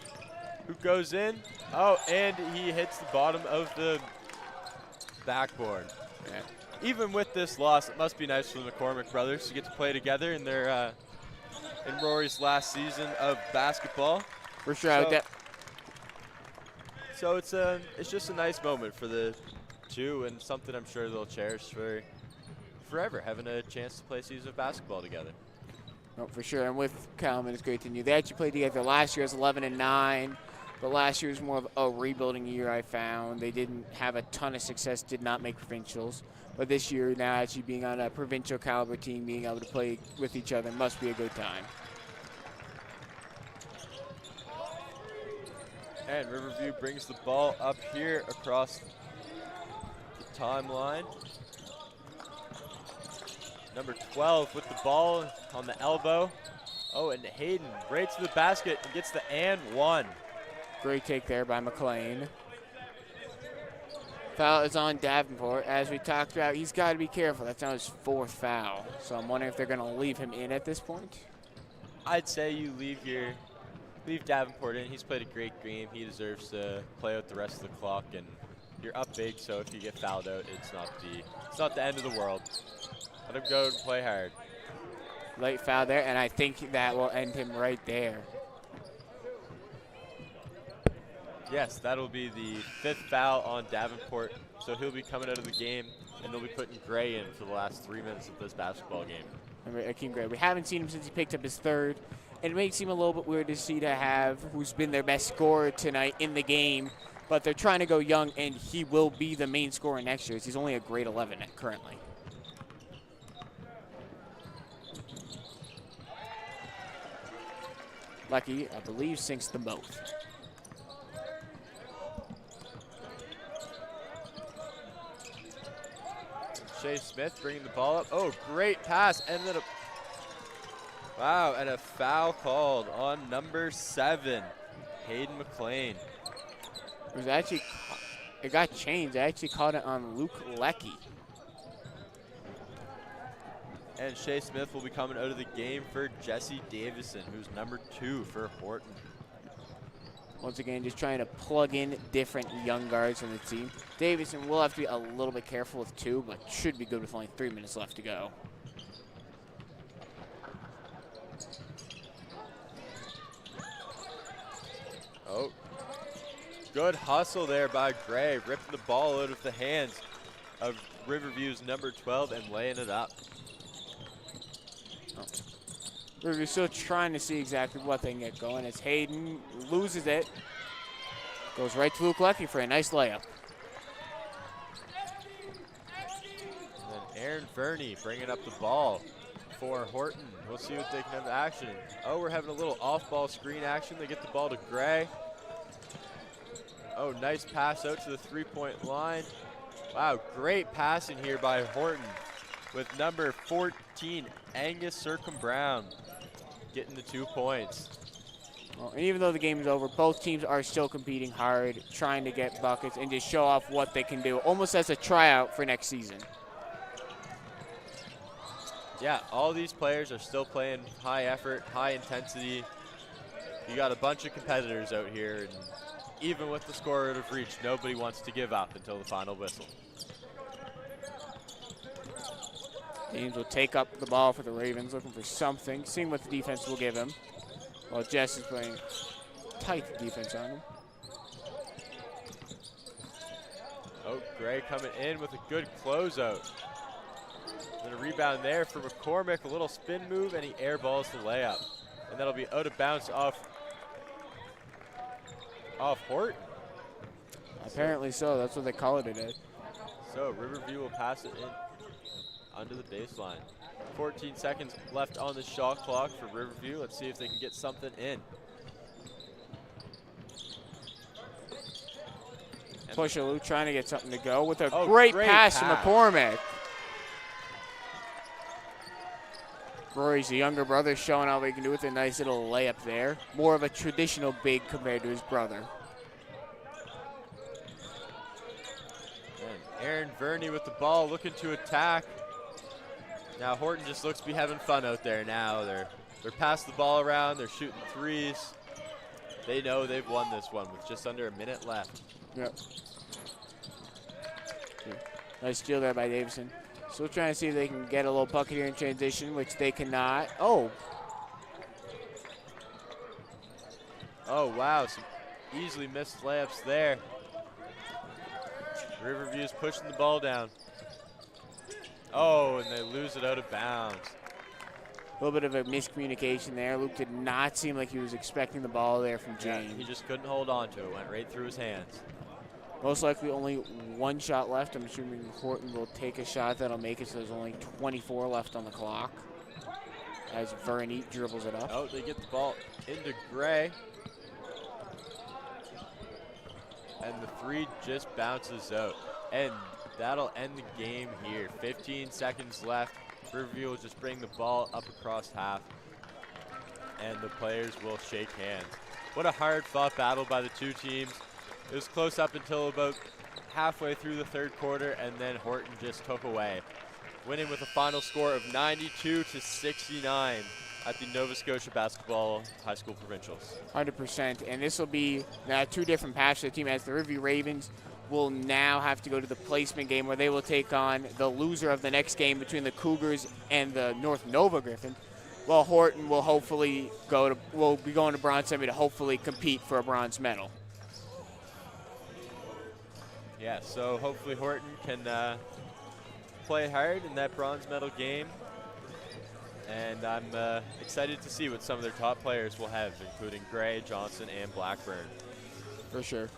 who goes in. Oh, and he hits the bottom of the backboard. Yeah. Even with this loss, it must be nice for the McCormick brothers to get to play together in their in Rory's last season of basketball. For sure. So it's just a nice moment for the two, and something I'm sure they'll cherish for forever, having a chance to play a season of basketball together. No, for sure. And with Kalman, it's great to know. They actually played together last year as 11-9, but last year was more of a rebuilding year, I found. They didn't have a ton of success, did not make provincials. But this year, now actually being on a provincial caliber team, being able to play with each other must be a good time. And Riverview brings the ball up here across the timeline. Number 12 with the ball on the elbow. Oh, and Hayden right to the basket and gets the and 1. Great take there by McLean. Foul is on Davenport. As we talked about, he's got to be careful. That's now his 4th foul. So I'm wondering if they're going to leave him in at this point. I'd say you leave Davenport in. He's played a great game. He deserves to play out the rest of the clock, and you're up big, so if you get fouled out, it's not the end of the world. Let him go and play hard. Late foul there, and I think that will end him right there. Yes, that'll be the 5th foul on Davenport, so he'll be coming out of the game, and they'll be putting Gray in for the last 3 minutes of this basketball game. Akeem Gray. We haven't seen him since he picked up his 3rd. And it may seem a little bit weird to see to have who's been their best scorer tonight in the game, but they're trying to go young, and he will be the main scorer next year. He's only a grade 11 currently. Lucky, I believe, sinks them both. Shea Smith bringing the ball up. Oh, great pass. Ended up. Wow, and a foul called on number 7, Hayden McLean. It got changed. I actually caught it on Luke Leckie. And Shea Smith will be coming out of the game for Jesse Davison, who's number 2 for Horton. Once again, just trying to plug in different young guards from the team. Davison will have to be a little bit careful with 2, but should be good with only 3 minutes left to go. Oh, good hustle there by Gray, ripping the ball out of the hands of Riverview's number 12 and laying it up. Riverview still trying to see exactly what they can get going as Hayden loses it. Goes right to Luke Leckie for a nice layup. And then Aaron Verney bringing up the ball for Horton. We'll see what they can have action. Oh, we're having a little off-ball screen action. They get the ball to Gray. Oh, nice pass out to the 3-point line. Wow, great passing here by Horton with number 14, Angus Circum-Brown, getting the 2 points. Well, and even though the game is over, both teams are still competing hard, trying to get buckets and just show off what they can do, almost as a tryout for next season. Yeah, all these players are still playing high effort, high intensity. You got a bunch of competitors out here, and even with the score out of reach, nobody wants to give up until the final whistle. James will take up the ball for the Ravens, looking for something, seeing what the defense will give him. While Jess is playing tight defense on him. Oh, Gray coming in with a good closeout. Then a rebound there for McCormick, a little spin move, and he airballs the layup. And that'll be out of bounds off Horton. Apparently so, that's what they call it today. So Riverview will pass it in under the baseline. 14 seconds left on the shot clock for Riverview. Let's see if they can get something in. Pushaloo trying to get something to go with a great pass to pass. McCormick. Rory's younger brother showing how he can do with a nice little layup there. More of a traditional big compared to his brother. And Aaron Verney with the ball looking to attack. Now Horton just looks to be having fun out there now. They're passing the ball around, they're shooting threes. They know they've won this one with just under a minute left. Yep. Nice steal there by Davison. Still trying to see if they can get a little bucket here in transition, which they cannot. Oh, wow, some easily missed layups there. Riverview's pushing the ball down. Oh, and they lose it out of bounds. a little bit of a miscommunication there. Luke did not seem like he was expecting the ball there from James. Yeah, he just couldn't hold on to it. Went right through his hands. Most likely only one shot left. I'm assuming Horton will take a shot that'll make it so there's only 24 left on the clock as Verney dribbles it up. Oh, they get the ball into Gray. And the three just bounces out. And that'll end the game here. 15 seconds left. Riverview will just bring the ball up across half. And the players will shake hands. What a hard-fought battle by the two teams. It was close up until about halfway through the third quarter, and then Horton just took away, winning with a final score of 92-69 at the Nova Scotia Basketball High School Provincials. 100%, and this will be now two different paths for the team, as the Riverview Ravens will now have to go to the placement game where they will take on the loser of the next game between the Cougars and the North Nova Griffin. Well, Horton will hopefully will be going to bronze semi to hopefully compete for a bronze medal. Yeah, so hopefully Horton can play hard in that bronze medal game. And I'm excited to see what some of their top players will have, including Gray, Johnson, and Blackburn. For sure.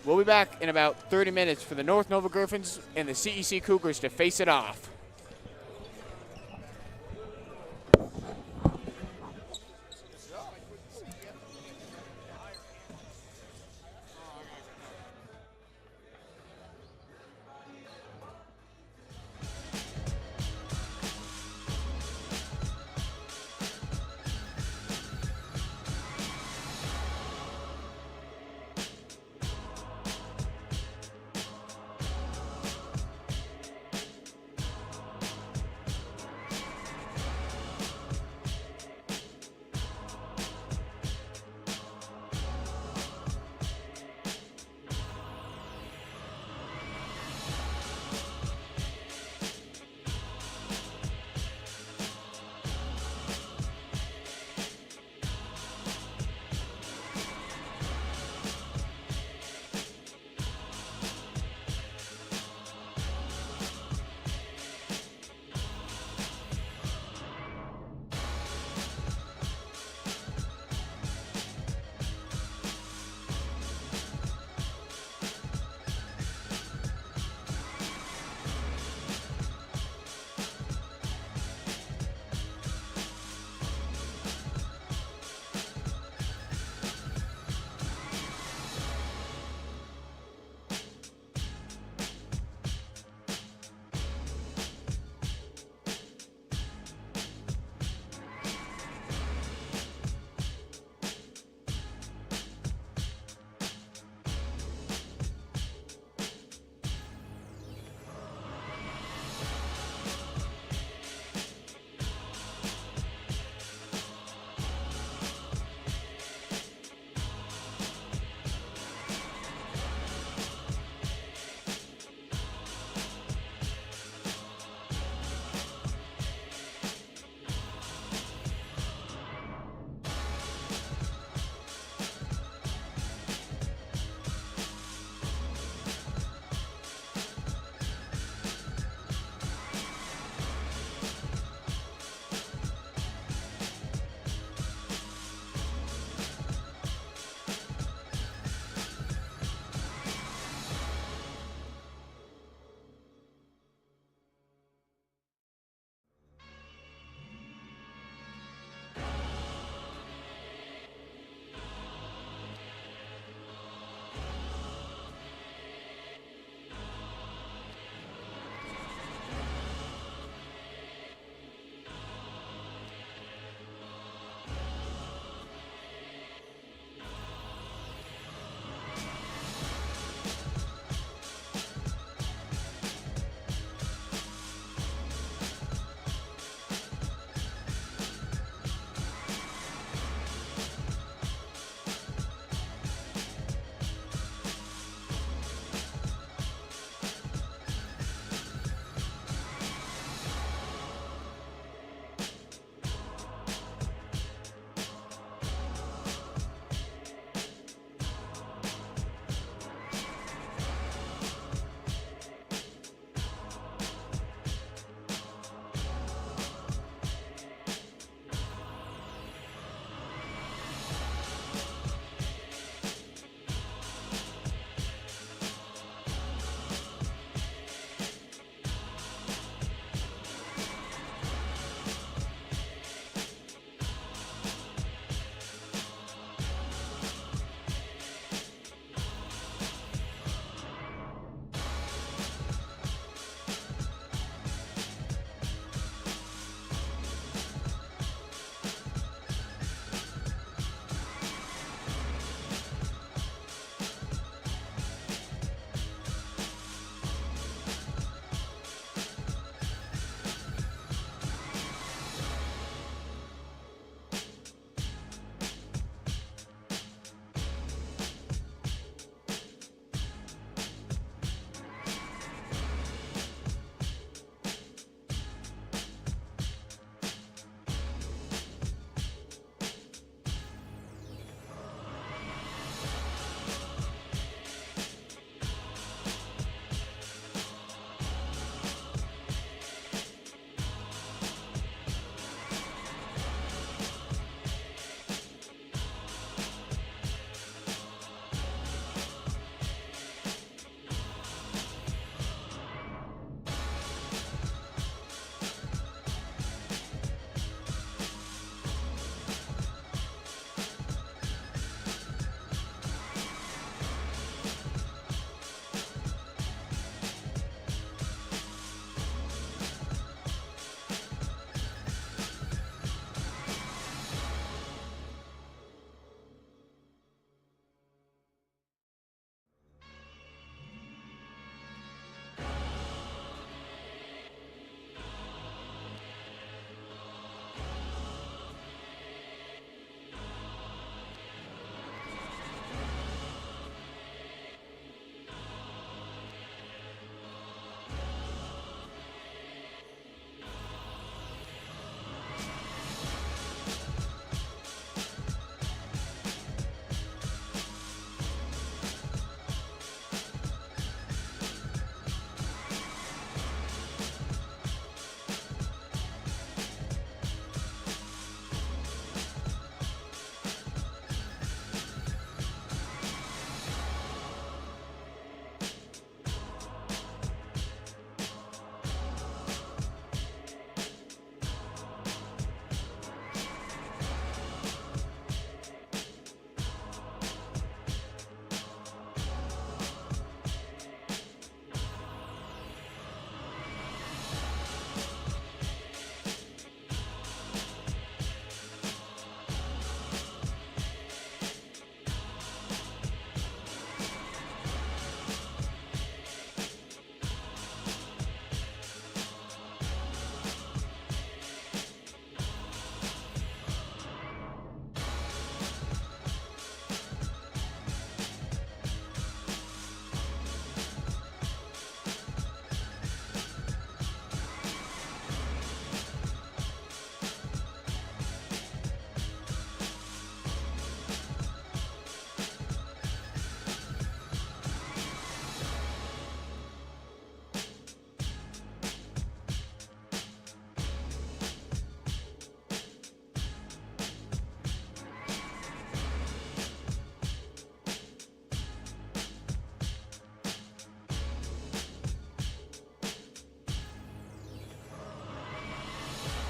We'll be back in about 30 minutes for the North Nova Griffins and the CEC Cougars to face it off.